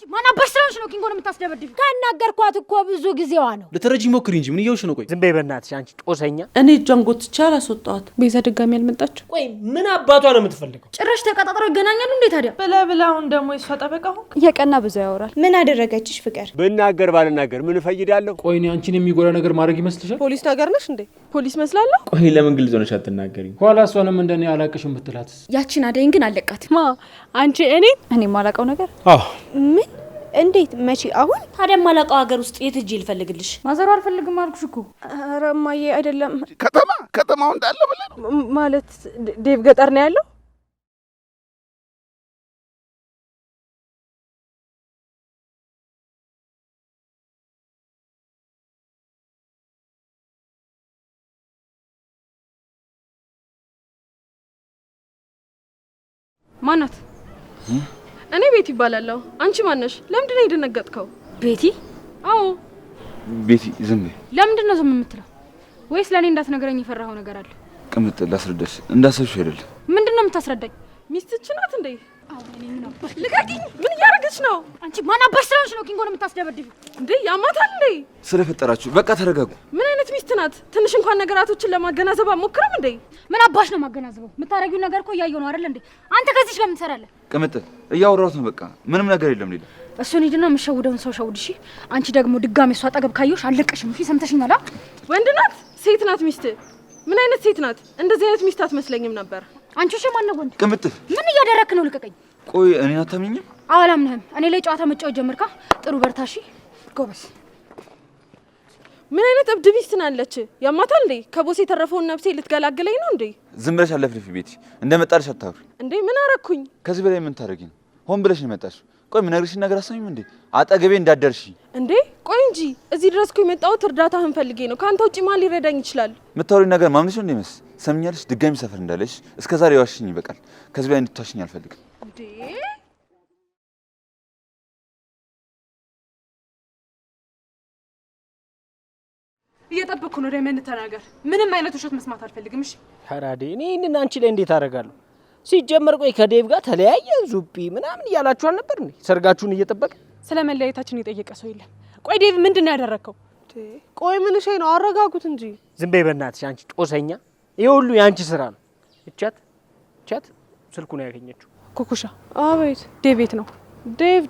ማና በስራሽ ነው ኪንጎን የምታስደበድብ? ካናገርኳት እኮ ብዙ ጊዜዋ ነው። ለተረጂ ሞክሪ እንጂ ምን ይየውሽ ነው? ቆይ ዝም በይ በእናትሽ አንቺ ጦሰኛ። እኔ እጇን ጎትቼ አላስወጣኋት። ቤዛ ድጋሚ አልመጣችም። ቆይ ምን አባቷ ነው የምትፈልገው? ጭራሽ ተቀጣጥረው ይገናኛሉ እንዴ ታዲያ? ብላውን ደግሞ እሷ ጠበቃ ሆንክ። እየቀና ብዙ ያወራል። ምን አደረገችሽ ፍቅር? ብናገር ባልናገር ምን ፈይዳለሁ? ቆይ እኔ አንቺን የሚጎዳ ነገር ማድረግ ይመስልሻል? ፖሊስ ነገር ነሽ እንዴ? ፖሊስ መስላለሁ? ቆይ ለምን ግልጽ ሆነሽ አትናገሪኝ? ኋላ እሷንም እንደኔ አላቅሽም ብትላት? ያቺን አደይን ግን አለቃት። ማ አንቺ እኔ ማላቀው ነገር? አዎ ምን? እንዴት? መቼ? አሁን? ታዲያ ማላቀው ሀገር ውስጥ የት ሂጅ ልፈልግልሽ? ማዘሩ አልፈልግም አልኩሽ እኮ። ኧረ እማዬ አይደለም። ከተማው እንዳለ ብለን ማለት ዴቭ ገጠር ነው ያለው? ማናት? እኔ ቤቲ ይባላለሁ። አንቺ ማነሽ? ለምንድን ነው የደነገጥከው? ቤቲ? አዎ ቤቲ። ዝም በይ። ለምንድን ነው ዝም የምትለው? ወይስ ለኔ እንዳትነግረኝ የፈራኸው ነገር አለ? ቅምጥ ላስረዳሽ። እንዳሰብሽ አይደለም። ምንድን ነው የምታስረዳኝ? ሚስትሽ ናት እንዴ? አዎ እኔ ምን አባሽ? ልቀቂኝ! ምን እያደረገች ነው? አንቺ ማን አባሽ ስለሆንሽ ነው ኪንጎን የምታስደበድብ? እንዴ ያማታል እንዴ? ስለፈጠራችሁ በቃ ተረጋጉ። ምን አይነት ሚስት ናት? ትንሽ እንኳን ነገራቶችን ለማገናዘብ አትሞክርም እንዴ? ምን አባሽ ነው ማገናዘበው? የምታረጊው ነገር እኮ እያየሁ ነው አይደል እንዴ? አንተ ከዚህ ለምን ትሰራለህ? ቅምጥ እያወራሁት ነው። በቃ ምንም ነገር የለም። ሌላ እሱን ሂድና የምትሸውደውን ሰው ሸውድ። እሺ አንቺ ደግሞ ድጋሜ እሷ አጠገብ ካየሁሽ አልለቅሽም። እሺ ሰምተሽኛል? ወንድ ናት? ሴት ናት ሚስት? ምን አይነት ሴት ናት? እንደዚህ አይነት ሚስት አትመስለኝም ነበር። አንቺ እሺ ማን ነው ወንድ? ቅምጥ ምን እያደረክ ነው? ልቀቀኝ። ቆይ እኔን አታምኚኝም? አላምንህም። እኔ ላይ ጨዋታ መጫወት ጀመርካ? ጥሩ በርታ። እሺ ጎበዝ። ምን አይነት እብድ ሚስት ናለች? ያማታል እንዴ? ከቦስ የተረፈውን ነፍሴ ልትገላግለኝ ነው እንዴ? ዝም ብለሽ አለፍልፊ ቤቲ። እንደመጣልሽ አታውሪ እንዴ። ምን አረኩኝ? ከዚህ በላይ ምን ታረጊ ነው? ሆን ብለሽ ነው የመጣሽው። ቆይ ምን ነግርሽን ነገር አሰሚም እንዴ? አጠገቤ እንዳደርሺ እንዴ። ቆይ እንጂ እዚህ ድረስ እኮ የመጣሁት እርዳታህን ፈልጌ ነው። ካንተ ውጪ ማን ሊረዳኝ ይችላል? የምታወሪው ነገር ማምንሽ ነው እንደምስ ሰምኛለሽ። ድጋሚ ሰፈር እንዳለሽ እስከዛሬ ዋሽኝ ይበቃል። ከዚህ በላይ እንድትዋሽኝ አልፈልግም። እንዴ እየጠበቅኩ ነው። ዳይመንድ ተናገር። ምንም አይነት ውሸት መስማት አልፈልግም። እሺ ሐራዴ እኔ እንን አንቺ ላይ እንዴት አደርጋለሁ? ሲጀመር ቆይ ከዴቭ ጋር ተለያየን ዙፒ ምናምን እያላችሁ አልነበር እንዴ? ሰርጋችሁን እየጠበቀ ስለ መለያየታችን የጠየቀ ሰው የለም። ቆይ ዴቭ ምንድን ነው ያደረከው? ቆይ ምን ሸይ ነው? አረጋጉት እንጂ። ዝም በይ በእናትሽ አንቺ ጦሰኛ። ይሄ ሁሉ የአንቺ ስራ ነው። እቻት ስልኩን ያገኘችው። ኩኩሻ። አቤት። ዴቭ የት ነው? ዴቭ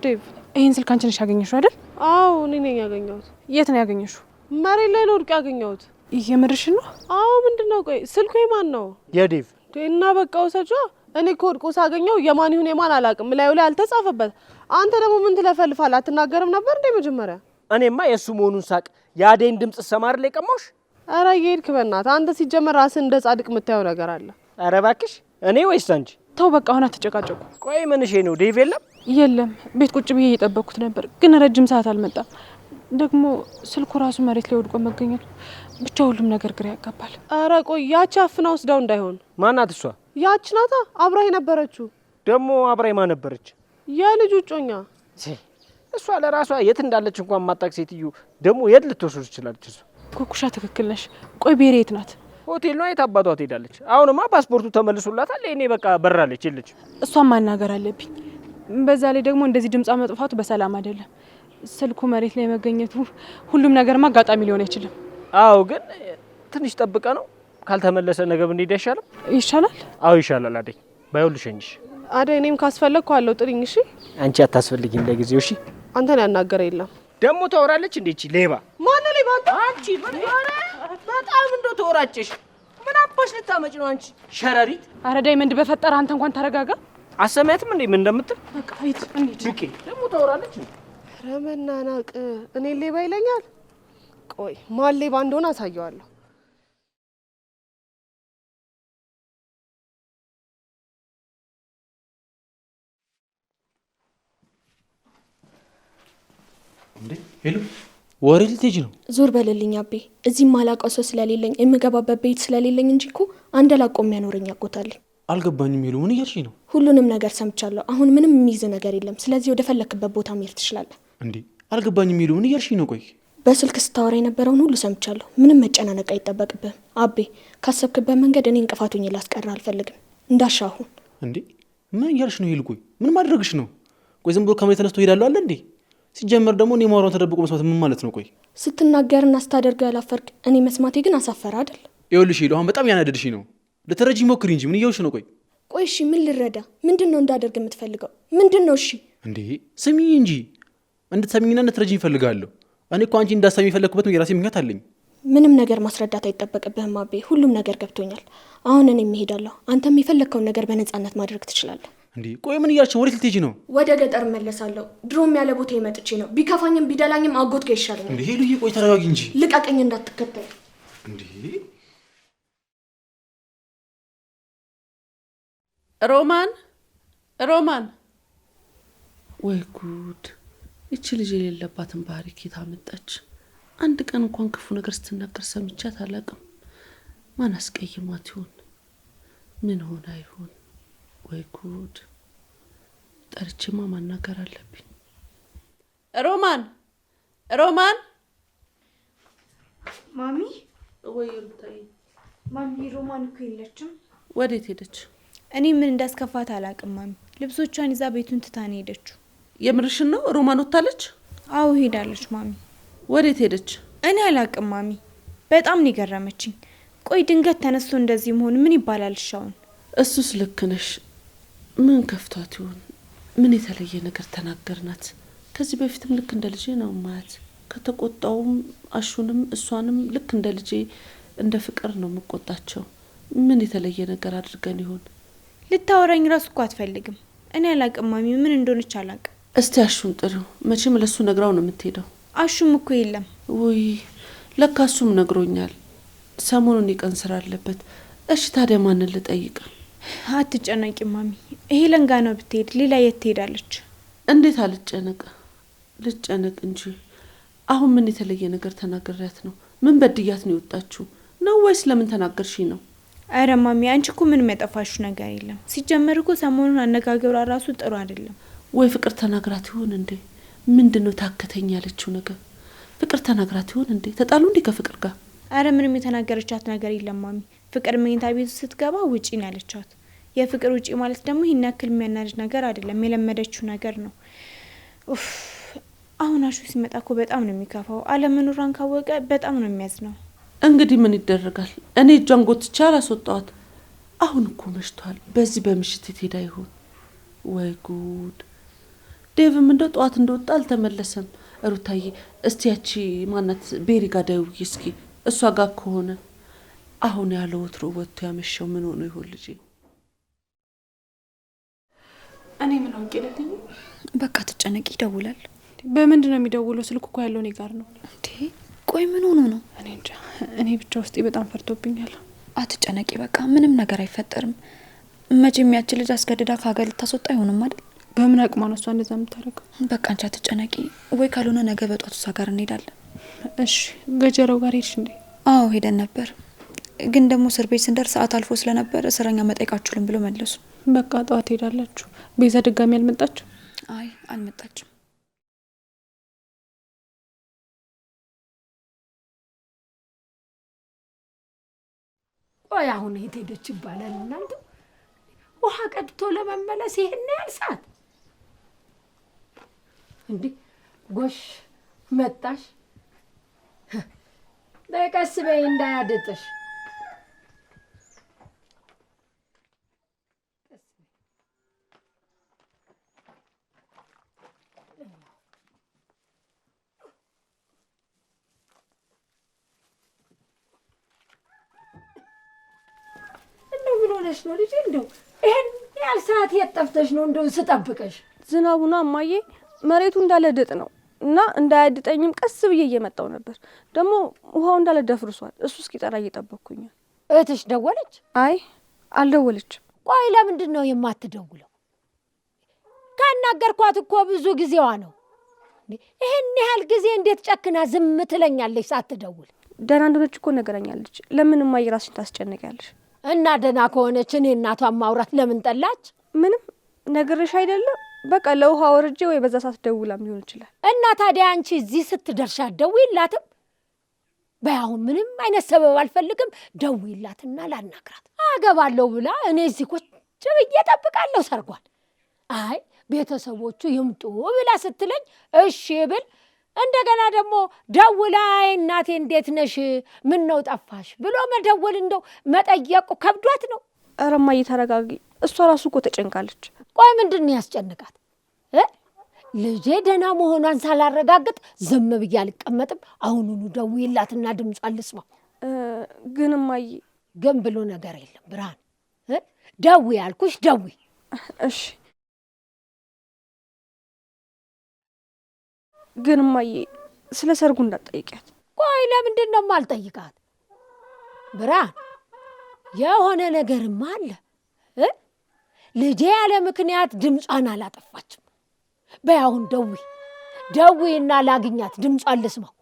ይሄን ስልክ አንቺ ነሽ ያገኘሽው አይደል? አዎ እኔ ነኝ ያገኘሁት። የት ነው ያገኘሽው? መሬት ላይ ነው ወድቆ ያገኘሁት። የምርሽን ነው? አዎ ምንድነው? ቆይ ስልኩ የማን ነው? የዴቭ። እና በቃ ወሰጇ። እኔ እኮ ወድቆ ሳገኘው የማን ይሁን የማን አላውቅም። ላዩ ላይ አልተጻፈበት። አንተ ደግሞ ምን ትለፈልፋለህ? አትናገርም ነበር እንዴ መጀመሪያ? እኔማ የሱ መሆኑን ሳቅ የአደይን ድምጽ ሰማር ላይ ቀማሽ። ኧረ እየሄድክ በእናትህ አንተ። ሲጀመር ራስን እንደ ጻድቅ የምታየው ነገር አለ። ኧረ እባክሽ እኔ ወይስ አንቺ? ተው በቃ አሁን አትጨቃጨቁ። ቆይ ምንሽ ነው? ዴቭ የለም ቤት ቁጭ ብዬ እየጠበቅኩት ነበር፣ ግን ረጅም ሰዓት አልመጣም። ደግሞ ስልኩ ራሱ መሬት ላይ ወድቆ መገኘቱ ብቻ ሁሉም ነገር ግራ ያጋባል። ኧረ ቆይ ያቺ አፍና ወስዳው እንዳይሆን። ማናት እሷ? ያቺ ናታ አብራ የነበረችው። ደግሞ አብራይ ማን ነበረች? የልጁ እጮኛ። እሷ ለራሷ የት እንዳለች እንኳን ማጣቅ ሴትዮ ደግሞ የት ልትወስድ ትችላለች? እሷ ኩኩሻ ትክክል ነሽ። ቆይ ቤሬ የት ናት? ሆቴል ነው። የት አባቷ ትሄዳለች? አሁንማ ፓስፖርቱ ተመልሶላታል። እኔ በቃ በራለች የለች። እሷን ማናገር አለብኝ። በዛ ላይ ደግሞ እንደዚህ ድምጻ መጥፋቱ በሰላም አይደለም። ስልኩ መሬት ላይ መገኘቱ ሁሉም ነገርማ አጋጣሚ ሊሆን አይችልም። አዎ ግን ትንሽ ጠብቀ ነው ካልተመለሰ ነገ ብንሄድ አይሻልም? ይሻላል። አዎ ይሻላል። አደይ ባይው ልሸኝሽ። አደይ እኔም ካስፈለግኩ አለው ጥሪኝ። እሺ አንቺ አታስፈልጊም ለጊዜው። እሺ አንተን ያናገረ የለም። ደግሞ ታወራለች እንዴ እቺ ሌባ? ማን ነው ሌባ? አንቺ በጣም እንደው ተወራጨሽ። ምን አባሽ ልታመጭ ነው አንቺ ሸረሪት? አረ ዳይመንድ በፈጠረ አንተ እንኳን ተረጋጋ። አሰማያትም እንዴ ምን እንደምትል? በቃ ሂድ እንሂድ። ዱቄ ደግሞ ታወራለች። ረመናናቅ እኔ ሌባ ይለኛል። ቆይ ማን ሌባ እንደሆነ አሳየዋለሁ። እንዴ ሄሎ፣ ወሬ ልትሄጂ ነው? ዞር በልልኝ አቤ። እዚህም ማላውቀው ሰው ስለሌለኝ የምገባበት ቤት ስለሌለኝ እንጂ እኮ አንድ ላቆ የሚያኖረኝ አጎታለኝ። አልገባኝም። ሄሎ ምን እያልሽኝ ነው? ሁሉንም ነገር ሰምቻለሁ። አሁን ምንም የሚይዝ ነገር የለም። ስለዚህ ወደ ፈለክበት ቦታ መሄድ ትችላለህ። እንዴ አልገባኝም። ሄሎ ምን እያልሽኝ ነው? ቆይ በስልክ ስታወራ የነበረውን ሁሉ ሰምቻለሁ። ምንም መጨናነቅ አይጠበቅብህም አቤ። ካሰብክበት መንገድ እኔ እንቅፋቱኝ ላስቀራ አልፈልግም። እንዳሻሁን። እንዴ ምን እያልሽ ነው? ሄሎ ቆይ ምን ማድረግሽ ነው? ቆይ ዝም ብሎ ከመሬት ተነስቶ ይሄዳል አይደል እንዴ? ሲጀመር ደግሞ እኔ ማውራውን ተደብቆ መስማት ምን ማለት ነው? ቆይ ስትናገርና ስታደርግ ያላፈርክ እኔ መስማቴ ግን አሳፈረ አይደል? ይኸውልሽ ሄሎ፣ አሁን በጣም ያናደድሽ ነው። ልትረጂ ሞክሪ እንጂ ምን እየውሽ ነው? ቆይ እሺ ምን ልረዳ? ምንድነው እንዳደርግ የምትፈልገው? ምንድነው? እሺ እንዴ ስሚኝ እንጂ እንድትሰሚኝና እንድትረጂኝ እፈልጋለሁ። እኔ እኮ አንቺ እንዳሰሚ የፈለኩበት የራሴ ምክንያት አለኝ። ምንም ነገር ማስረዳት አይጠበቅብህም አቤ። ሁሉም ነገር ገብቶኛል። አሁን እኔ እሄዳለሁ። አንተም የፈለከውን ነገር በነፃነት ማድረግ ትችላለህ። እንዴ ቆይ ምን እያልሽ ነው? ወዴት ልትሄጂ ነው? ወደ ገጠር እመለሳለሁ። ድሮም ያለ ቦታ መጥቼ ነው። ቢከፋኝም ቢደላኝም አጎት ጋር ይሻለኛል። እንዴ ሄሉዬ ቆይ ተረጋጊ እንጂ። ልቀቀኝ እንዳትከተል። እንዴ ሮማን ወይ ጉድ! እቺ ልጅ የሌለባትን ባህሪ ኬታ መጣች። አንድ ቀን እንኳን ክፉ ነገር ስትናገር ሰምቻት አላውቅም። ማን አስቀይሟት ይሆን? ምን ሆና ይሆን? ወይ ጉድ! ጠርቼማ ማናገር አለብኝ። ሮማን ማሚ ወይ ሩታዬ። ማሚ ሮማን እኮ የለችም። ወዴት ሄደች? እኔ ምን እንዳስከፋት አላውቅም ማሚ። ልብሶቿን ይዛ ቤቱን ትታ ነው ሄደችው። የምርሽን ነው? ሮማን ወጣለች? አዎ ሄዳለች ማሚ። ወዴት ሄደች? እኔ አላውቅም ማሚ። በጣም ነው የገረመችኝ። ቆይ ድንገት ተነስቶ እንደዚህ መሆን ምን ይባላል? ሻውን እሱስ ልክ ነሽ። ምን ከፍቷት ይሆን? ምን የተለየ ነገር ተናገርናት? ከዚህ በፊትም ልክ እንደ ልጄ ነው ማያት። ከተቆጣውም አሹንም እሷንም ልክ እንደ ልጄ እንደ ፍቅር ነው የምቆጣቸው። ምን የተለየ ነገር አድርገን ይሆን? ልታወራኝ ራሱ እኮ አትፈልግም። እኔ አላውቅም ማሚ፣ ምን እንደሆነች አላውቅም። እስቲ አሹን ጥሪው። መቼም ለሱ ነግራው ነው የምትሄደው። አሹም እኮ የለም። ውይ ለካ እሱም ነግሮኛል። ሰሞኑን የቀን ስራ አለበት። እሺ ታዲያ ማንን ልጠይቅ? አትጨነቂ ማሚ። ሄለን ጋ ነው ብትሄድ፣ ሌላ የት ትሄዳለች? እንዴት አልጨነቅ? ልጨነቅ እንጂ። አሁን ምን የተለየ ነገር ተናግሬያት ነው? ምን በድያት ነው የወጣችሁ ነው ወይስ ለምን ተናገርሽ ነው? አረ ማሚ አንቺ እኮ ምን መጠፋሽ ነገር የለም። ሲጀመር እኮ ሰሞኑን አነጋገሯ ራሱ ጥሩ አይደለም። ወይ ፍቅር ተናግራት ይሆን እንዴ? ምንድነው ታከተኝ ያለችው ነገር? ፍቅር ተናግራት ይሆን እንዴ? ተጣሉ እንዴ ከፍቅር ጋር? አረ ምንም የተናገረቻት ነገር የለም ማሚ። ፍቅር መኝታ ቤቱ ስትገባ ውጪ ነው ያለቻት። የፍቅር ውጪ ማለት ደግሞ ይሄን ያክል የሚያናድድ ነገር አይደለም፣ የለመደችው ነገር ነው። ኡፍ አሁን አሹ ሲመጣ እኮ በጣም ነው የሚከፋው። አለመኖሯን ካወቀ በጣም ነው የሚያዝነው። እንግዲህ ምን ይደረጋል? እኔ እጇን ጎትቼ አላስወጣኋት። አሁን እኮ መሽቷል። በዚህ በምሽት ትሄዳ ይሆን? ወይ ጉድ! ዴቭም እንደው ጠዋት እንደወጣ አልተመለሰም። ሩታዬ እስቲ ያቺ ማናት ቤሪ ጋር ደውዪ እስኪ። እሷ ጋር ከሆነ አሁን ያለ ወትሮ ወጥቶ ያመሸው ምን ሆኖ ይሆን ልጄ? እኔ ምን አውቄለኝ? በቃ ትጨነቂ፣ ይደውላል። በምንድን ነው የሚደውለው? ስልኩ እኮ ያለው እኔ ጋር ነው። እንዴ ቆይ ምን ሆኖ ነው? እኔ እንጃ። እኔ ብቻ ውስጤ በጣም ፈርቶብኛል። አትጨነቂ፣ በቃ ምንም ነገር አይፈጠርም። መቼም ያቺ ልጅ አስገድዳ ከሀገር ልታስወጣ አይሆንም አይደል? በምን አቅሟ ነው እሷ እንደዛ የምታደርገው? በቃ አንቺ አትጨነቂ። ወይ ካልሆነ ነገ በጧት እሷ ጋር እንሄዳለን። እሺ ገጀራው ጋር ሄድሽ እንዴ? አዎ ሄደን ነበር፣ ግን ደግሞ እስር ቤት ስንደርስ ሰዓት አልፎ ስለነበር እስረኛ መጠየቃችሁልን ብሎ መለሱ። በቃ ጠዋት ሄዳላችሁ። ቤዛ ድጋሚ አልመጣችም? አይ አልመጣችም። ቆይ አሁን የት ሄደች ይባላል? እናንተ ውሃ ቀድቶ ለመመለስ ይሄን ያህል ሰዓት እንዴ? ጎሽ መጣሽ። በቀስ በይ እንዳያደጥሽ። ምን ሆነሽ ነው ልጅ? እንደው ይሄን ያህል ሰዓት የት ጠፍተሽ ነው? እንደው ስጠብቀሽ ዝናቡና እማዬ መሬቱ እንዳለ ድጥ ነው እና እንዳያድጠኝም ቀስ ብዬ እየመጣው ነበር። ደግሞ ውሃው እንዳለ ደፍርሷል። እሱ እስኪጠራ እየጠበቅኩኝ። እህትሽ ደወለች? አይ አልደወለችም። ቆይ ለምንድን ነው የማትደውለው? ካናገርኳት እኮ ብዙ ጊዜዋ ነው። ይሄን ያህል ጊዜ እንዴት ጨክና ዝም ትለኛለች ሳትደውል? ደህና እንደሆነች እኮ ነገረኛለች። ለምን እማዬ ራስሽን ታስጨንቂያለሽ? እና ደህና ከሆነች እኔ እናቷን ማውራት ለምን ጠላች? ምንም ነገርሽ አይደለም። በቃ ለውሃ ወርጄ ወይ በዛ ሰዓት ደውላም ሊሆን ይችላል። እና ታዲያ አንቺ እዚህ ስትደርሻ ደውይላትም። በአሁን ምንም አይነት ሰበብ አልፈልግም። ደውይላትና ላናግራት። አገባለሁ ብላ እኔ እዚህ ቁጭ ብዬ እጠብቃለሁ ሰርጓል። አይ ቤተሰቦቹ ይምጡ ብላ ስትለኝ እሺ ብል እንደገና ደግሞ ደውላይ እናቴ እንዴት ነሽ ምን ነው ጠፋሽ ብሎ መደወል እንደው መጠየቁ ከብዷት ነው። ኧረ እማዬ ተረጋጊ። እሷ ራሱ እኮ ተጨንቃለች። ቆይ ምንድን ነው ያስጨንቃት? ልጄ ደህና መሆኗን ሳላረጋግጥ ዝም ብዬ አልቀመጥም። አሁኑኑ ደውይላትና ድምጿን ልስማ። ግን እማዬ ግን ብሎ ነገር የለም ብርሃን። ደውይ አልኩሽ ደውይ። እሺ ግን እማዬ ስለ ሰርጉ እንዳትጠይቂያት። ቆይ ለምንድን ነው የማልጠይቃት? ብርሃን የሆነ ነገርማ አለ። ልጄ ያለ ምክንያት ድምጿን አላጠፋችም። በይ አሁን ደውይና ላግኛት፣ ድምጿን ልስማው።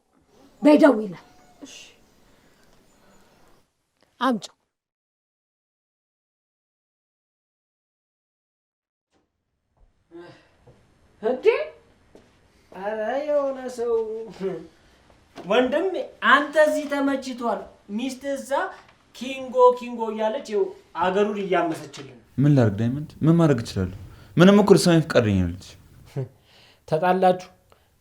በይ ደውይላት። አምጪው። እንዴ ኧረ የሆነ ሰው ወንድም አንተ እዚህ ተመችቷል፣ ሚስት እዛ ኪንጎ እያለች ይኸው አገሩን እያመሰችልን። ምን ላድርግ ዳይመንድ? ምን ማድረግ እችላለሁ? ምንም እኮ ልትሰማኝ ፈቃደኛ ነች። ተጣላችሁ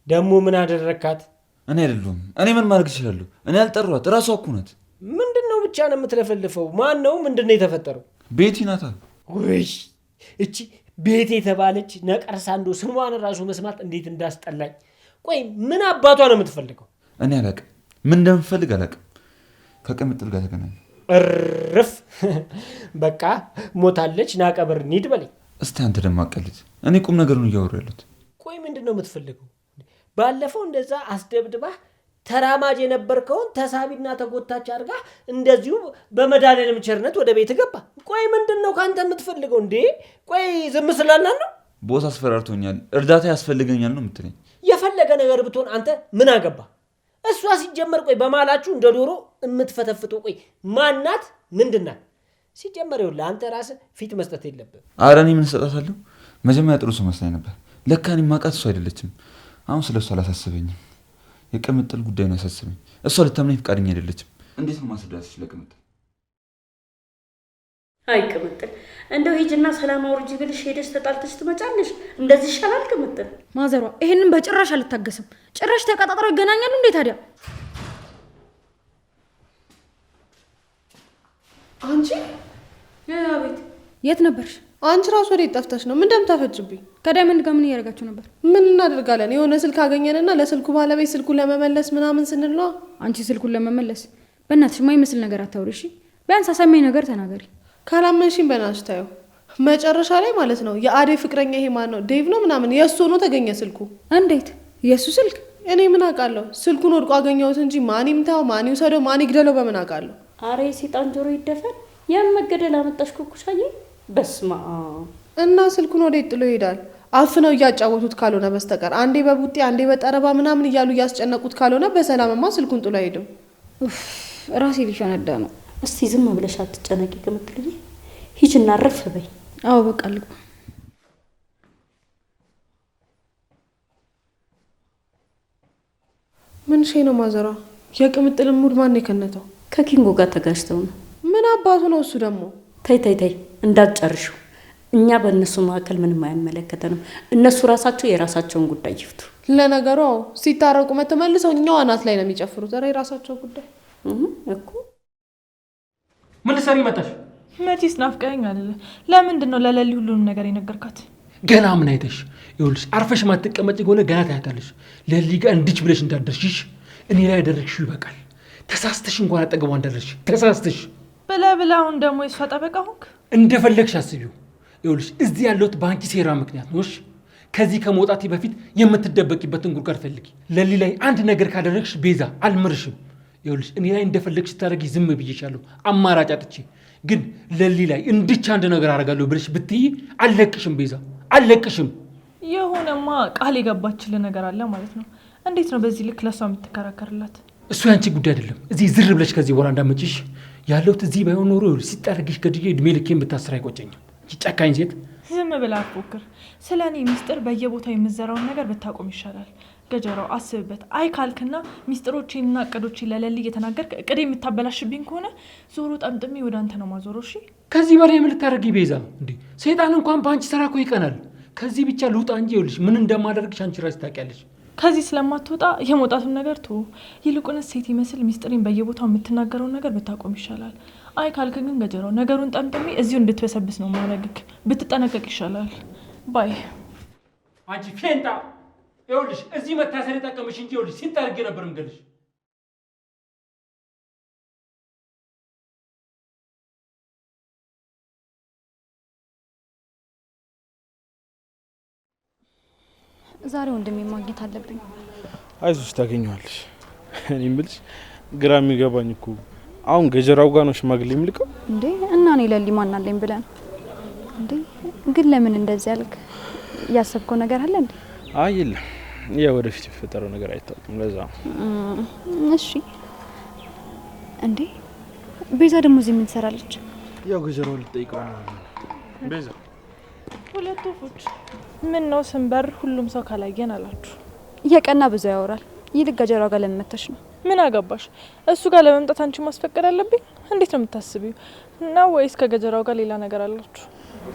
ደግሞ ምን አደረካት? እኔ አይደለሁም። እኔ ምን ማድረግ እችላለሁ? እኔ አልጠሯት፣ እራሷ እኮ ናት። ምንድነው ብቻ ነው የምትለፈልፈው? ማን ነው? ምንድነው የተፈጠረው? ቤቲ ናታ። ወይ እቺ ቤት የተባለች ነቀርሳ እንዶ ስሟን ራሱ መስማት እንዴት እንዳስጠላኝ። ቆይ ምን አባቷ ነው የምትፈልገው? እኔ አላቅም፣ ምን እንደምፈልግ አላቅም። ከቅምጥል ጋር ተገናኘ። እርፍ በቃ ሞታለች፣ ናቀብር እንሂድ በለኝ። እስቲ አንተ ደግሞ አቀልድ። እኔ ቁም ነገሩን እያወሩ ያሉት። ቆይ ምንድነው የምትፈልገው? ባለፈው እንደዛ አስደብድባህ ተራማጅ የነበርከውን ተሳቢና ተጎታች አድርጋ እንደዚሁ በመድኃኒዓለም ቸርነት ወደ ቤት ገባ። ቆይ ምንድነው ካንተ የምትፈልገው እንዴ? ቆይ ዝም ስላልናን ነው? ቦስ አስፈራርቶኛል፣ እርዳታ ያስፈልገኛል ነው የምትለኝ? የፈለገ ነገር ብትሆን አንተ ምን አገባ? እሷ ሲጀመር ቆይ በማላችሁ እንደ ዶሮ የምትፈተፍተው ቆይ ማናት? ምንድናት? ሲጀመር ይኸውልህ አንተ ራስህ ፊት መስጠት የለብህም። ኧረ እኔ ምን እሰጣታለሁ? መጀመሪያ ጥሩ ሰው መስላኝ ነበር። ለካ እኔ የማውቃት እሷ አይደለችም። አሁን ስለ እሷ አላሳስበኝም። የቅምጥል ጉዳይ ነው ያሳስበኝ። እሷ ልታምነኝ ፈቃደኛ አይደለችም። እንዴት ነው ማስረዳትሽ ለቅምጥል? አይ ቅምጥል እንደው ሂጂና ሰላም አውርጂ ብልሽ ሄደሽ ተጣልተሽ ትመጫለሽ። እንደዚህ ይሻላል ቅምጥል። ማዘሯ ይሄንን በጭራሽ አልታገስም። ጭራሽ ተቀጣጥረው ይገናኛሉ እንዴ ታዲያ? አንቺ አቤት የት ነበርሽ? አንቺ ራሱ ወዴት ጠፍተሽ ነው? ምን እንደምታፈጭብኝ? ከዳይመንድ ጋር ምን እያደረጋችሁ ነበር? ምን እናደርጋለን? የሆነ ስልክ አገኘንና ለስልኩ ባለቤት ስልኩን ለመመለስ ምናምን ስንል ነው። አንቺ ስልኩን ለመመለስ? በእናትሽ የማይመስል ነገር አታውሪ እሺ። ቢያንስ አሳማኝ ነገር ተናገሪ። ካላመንሽኝ በእናትሽ ታየው። መጨረሻ ላይ ማለት ነው የአዴ ፍቅረኛ ይሄ ማን ነው ዴቭ ነው ምናምን የእሱ ሆኖ ተገኘ ስልኩ። እንዴት የእሱ ስልክ? እኔ ምን አውቃለሁ? ስልኩን ወድቆ አገኘሁት እንጂ ማን ይምታው ማን ይውሰደው ማን ይግደለው በምን አውቃለሁ? አሬ የሴጣን ጆሮ ይደፈን። የመገደል አመጣሽ ኩኩሻዬ። በስማ እና ስልኩን ወዴት ጥሎ ይሄዳል? አፍነው እያጫወቱት ካልሆነ በስተቀር አንዴ በቡጤ አንዴ በጠረባ ምናምን እያሉ እያስጨነቁት ካልሆነ በሰላምማ ስልኩን ጥሎ አይሄድም። ራሴ ሊፈነዳ ነው። እስቲ ዝም ብለሽ አትጨነቂ ቅምጥልዬ። ሂጂና አረፍ በይ። አዎ በቃ ልግባ። ምን ሼ ነው ማዘሯ? የቅምጥልን ሙድ ማን የከነተው? ከኪንጎ ጋር ተጋጭተው ነው። ምን አባቱ ነው እሱ ደግሞ? ተይ እንዳትጨርሹ። እኛ በእነሱ መካከል ምንም አይመለከተንም። እነሱ ራሳቸው የራሳቸውን ጉዳይ ይፍቱ። ለነገሩ ሲታረቁ መተመልሰው እኛው አናት ላይ ነው የሚጨፍሩት። ኧረ የራሳቸው ጉዳይ እኮ። ምን ልትሰሪ መጣሽ? መቼስ ናፍቀኸኝ አይደለ? ለምንድን ነው ለለሊ ሁሉንም ነገር የነገርካት? ገና ምን አይተሽ? ይኸውልሽ አርፈሽ ማትቀመጪ ከሆነ ገና ታያታለሽ። ለሊ ጋር እንድች ብለሽ እንዳደርሽሽ እኔ ላይ ያደረግሽው ይበቃል። ተሳስተሽ እንኳን አጠገቧ እንዳደርሽ ተሳስተሽ ብለብላውን ደግሞ የሷ ጠበቃ ሆንክ። እንደፈለግሽ አስቢው። ይኸውልሽ እዚህ ያለሁት በአንቺ ሴራ ምክንያት ነው። ከዚህ ከመውጣቴ በፊት የምትደበቂበትን ጉድጓድ ፈልጊ። ለሊ ላይ አንድ ነገር ካደረግሽ ቤዛ አልምርሽም። ይኸውልሽ እኔ ላይ እንደፈለግሽ ስታደርጊ ዝም ብዬሻለሁ፣ አማራጭ አጥቼ። ግን ለሊ ላይ እንድች አንድ ነገር አደርጋለሁ ብለሽ ብትይ አልለቅሽም ቤዛ፣ አልለቅሽም። የሆነማ ቃል የገባችልህ ነገር አለ ማለት ነው። እንዴት ነው በዚህ ልክ ለሷ የምትከራከርላት? እሱ ያንቺ ጉዳይ አይደለም። እዚህ ዝር ብለሽ ከዚህ በኋላ እንዳመጭሽ ያለሁት እዚህ ባይሆን ኖሮ ሲጠረግሽ ገድዬ እድሜ ልኬን ብታስር አይቆጨኝም። ጨካኝ ሴት። ዝም ብላ አትፎክር። ስለ እኔ ሚስጥር በየቦታው የምዘራውን ነገር ብታቆም ይሻላል። ገጀራው አስብበት። አይ ካልክና ሚስጥሮቼንና እቅዶቼን ለለሊ እየተናገርክ እቅድ የምታበላሽብኝ ከሆነ ዞሮ ጠምጥሜ ወደ አንተ ነው ማዞሮ። እሺ ከዚህ በላይ ምን ልታደርጊ ቤዛ? እንዴ ሰይጣን እንኳን በአንቺ ስራ እኮ ይቀናል። ከዚህ ብቻ ልውጣ እንጂ ይኸውልሽ ምን እንደማደርግሽ አንቺ ራስሽ ታውቂያለሽ። ከዚህ ስለማትወጣ የመውጣቱን ነገር ቶ ይልቁንስ ሴት ይመስል ሚስጥሬን በየቦታው የምትናገረውን ነገር ብታቆም ይሻላል። አይ ካልክ ግን ገጀራው ነገሩን ጠምጥሜ እዚሁ እንድትበሰብስ ነው ማረግክ። ብትጠነቀቅ ይሻላል ባይ። አንቺ ፌንጣ ይኸውልሽ እዚህ መታሰር የጠቀምሽ እንጂ ይኸውልሽ ሲታርግ ነበር እንገልሽ። ዛሬ ወንድሜ ማግኘት አለብኝ። አይዞሽ ታገኘዋለሽ። እኔ የምልሽ ግራ የሚገባኝ እኮ አሁን ገጀራው ጋር ነው ሽማግሌ የሚልከው እንዴ? እና እኔ ለሊ ማን አለኝ ብለን እንዴ? ግን ለምን እንደዚህ ያልክ? ያሰብከው ነገር አለ እንዴ? አይ የለም፣ ያ ወደፊት የሚፈጠረው ነገር አይታወቅም። ለዛ እሺ። እንዴ ቤዛ ደግሞ እዚህ ምን ትሰራለች? ያው ገጀራው ልትጠይቀው ነው። ቤዛ ሁለት ወፎች ምን ነው ስንበር ሁሉም ሰው ካላየን አላችሁ። የቀና ብዙ ያወራል። ይልቅ ገጀራው ጋር ለምን መተሽ ነው? ምን አገባሽ? እሱ ጋር ለመምጣት አንቺ ማስፈቀድ አለብኝ? እንዴት ነው የምታስቢው? ነው ወይስ ከገጀራው ጋር ሌላ ነገር አላችሁ?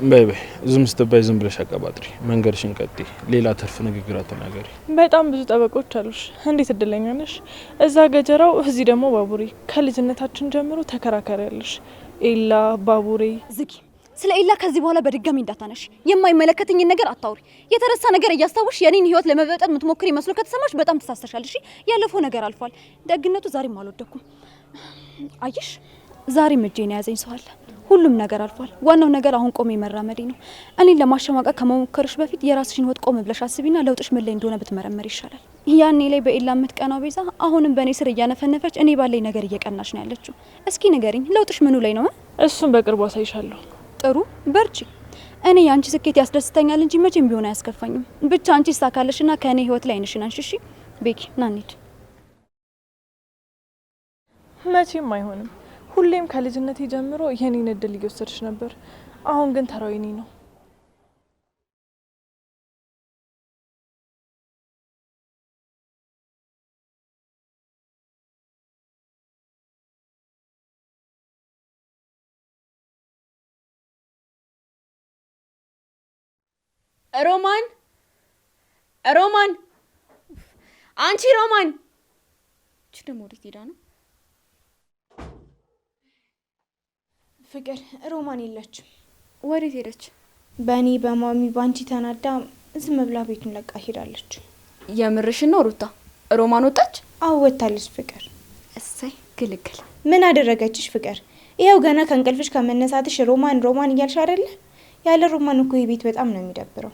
በይ በይ፣ ዝም ስትባይ ዝም ብለሽ አቀባጥሪ። መንገድሽን ቀጥይ። ሌላ ትርፍ ንግግር አትናገሪ። በጣም ብዙ ጠበቆች አሉሽ። እንዴት እድለኛ ነሽ። እዛ ገጀራው፣ እዚህ ደግሞ ባቡሬ። ከልጅነታችን ጀምሮ ተከራካሪ ያለሽ ኤላ ባቡሬ። ዝጊ። ስለ ኤላ ከዚህ በኋላ በድጋሚ እንዳታነሽ። የማይመለከተኝን ነገር አታውሪ። የተረሳ ነገር እያስታወሽ የኔን ህይወት ለመበጠጥ የምትሞክሪ መስሎ ከተሰማሽ በጣም ተሳስተሻል። እሺ፣ ያለፈው ነገር አልፏል። ደግነቱ ዛሬም አልወደኩም። አየሽ፣ ዛሬም እጄን የያዘኝ ሰው አለ። ሁሉም ነገር አልፏል። ዋናው ነገር አሁን ቆሜ መራመዴ ነው። እኔን ለማሸማቀቅ ከመሞከርሽ በፊት የራስሽን ህይወት ቆም ብለሽ አስቢና ለውጥሽ ምን ላይ እንደሆነ ብትመረመር ይሻላል። ያኔ ላይ በኤላ የምትቀናው ቤዛ አሁንም በእኔ ስር እያነፈነፈች እኔ ባለኝ ነገር እየቀናሽ ነው ያለችው። እስኪ ንገሪኝ፣ ለውጥሽ ምኑ ላይ ነው? እሱን በቅርቡ አሳይሻለሁ። ጥሩ በርቺ። እኔ ያንቺ ስኬት ያስደስተኛል እንጂ መቼም ቢሆን አያስከፋኝም። ብቻ አንቺ ሳካለሽና ከእኔ ህይወት ላይ አይንሽን አንሺ። እሺ ቤኪ፣ ና እንሂድ። መቼም አይሆንም። ሁሌም ከልጅነቴ ጀምሮ የኔን እድል እየወሰድሽ ነበር። አሁን ግን ተራው የኔ ነው። ሮማን ሮማን፣ አንቺ ሮማን! እቺ ደግሞ ወዴት ሄዳ ነው? ፍቅር ሮማን የለችም። ወዴት ሄደች? በእኔ በማሚ ባንቺ ተናዳ ዝም ብላ ቤቱን ለቃ ሄዳለች። የምርሽን ነው ሩታ? ሮማን ወጣች? አዎ ወጣለች። ፍቅር እሰይ ግልግል። ምን አደረገችሽ ፍቅር? ይኸው ገና ከእንቅልፍሽ ከመነሳትሽ ሮማን ሮማን እያልሽ አይደለ? ያለ ሮማን እኮ የቤት በጣም ነው የሚደብረው።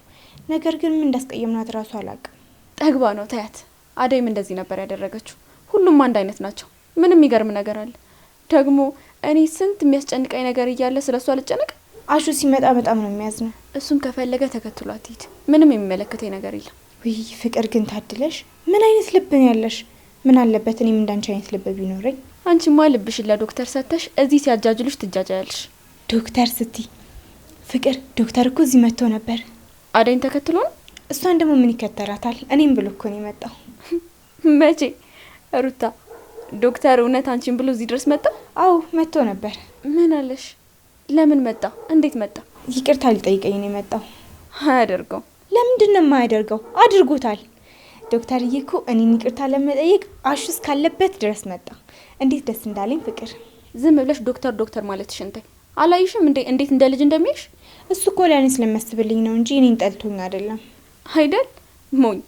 ነገር ግን ምን እንዳስቀየምናት ራሱ አላውቅም። ጠግባ ነው ታያት። አደይም እንደዚህ ነበር ያደረገችው። ሁሉም አንድ አይነት ናቸው። ምንም የሚገርም ነገር አለ? ደግሞ እኔ ስንት የሚያስጨንቀኝ ነገር እያለ ስለሷ ልጨነቅ? አሹ ሲመጣ በጣም ነው የሚያዝነው። እሱን ከፈለገ ተከትሏት ሂድ። ምንም የሚመለከተኝ ነገር የለም። ውይ ፍቅር ግን ታድለሽ። ምን አይነት ልብ ነው ያለሽ? ምን አለበት እኔም እንዳንቺ አይነት ልብ ቢኖረኝ። አንቺማ ልብሽን ለዶክተር ሰተሽ እዚህ ሲያጃጅሉሽ ትጃጃያለሽ። ዶክተር ስቲ ፍቅር፣ ዶክተር እኮ እዚህ መጥቶ ነበር። አደይን ተከትሎ ነው? እሷን ደግሞ ምን ይከተላታል? እኔም ብሎ እኮ ነው የመጣው። መቼ ሩታ? ዶክተር እውነት አንቺን ብሎ እዚህ ድረስ መጣ? አዎ መጥቶ ነበር። ምን አለሽ? ለምን መጣ? እንዴት መጣ? ይቅርታ ሊጠይቀኝ ነው የመጣው። አያደርገው። ለምንድን ነው የማያደርገው? አድርጎታል። ዶክተርዬ እኮ እኔን ይቅርታ ለመጠየቅ አሹ እስካለበት ድረስ መጣ። እንዴት ደስ እንዳለኝ ፍቅር። ዝም ብለሽ ዶክተር ዶክተር ማለትሽ እንዴ? አላይሽም እንዴ እንዴት እንደ ልጅ እንደሚልሽ? እሱ እኮ ለእኔ ስለሚያስብልኝ ነው እንጂ እኔን ጠልቶኝ አይደለም። አይደል? ሞኝ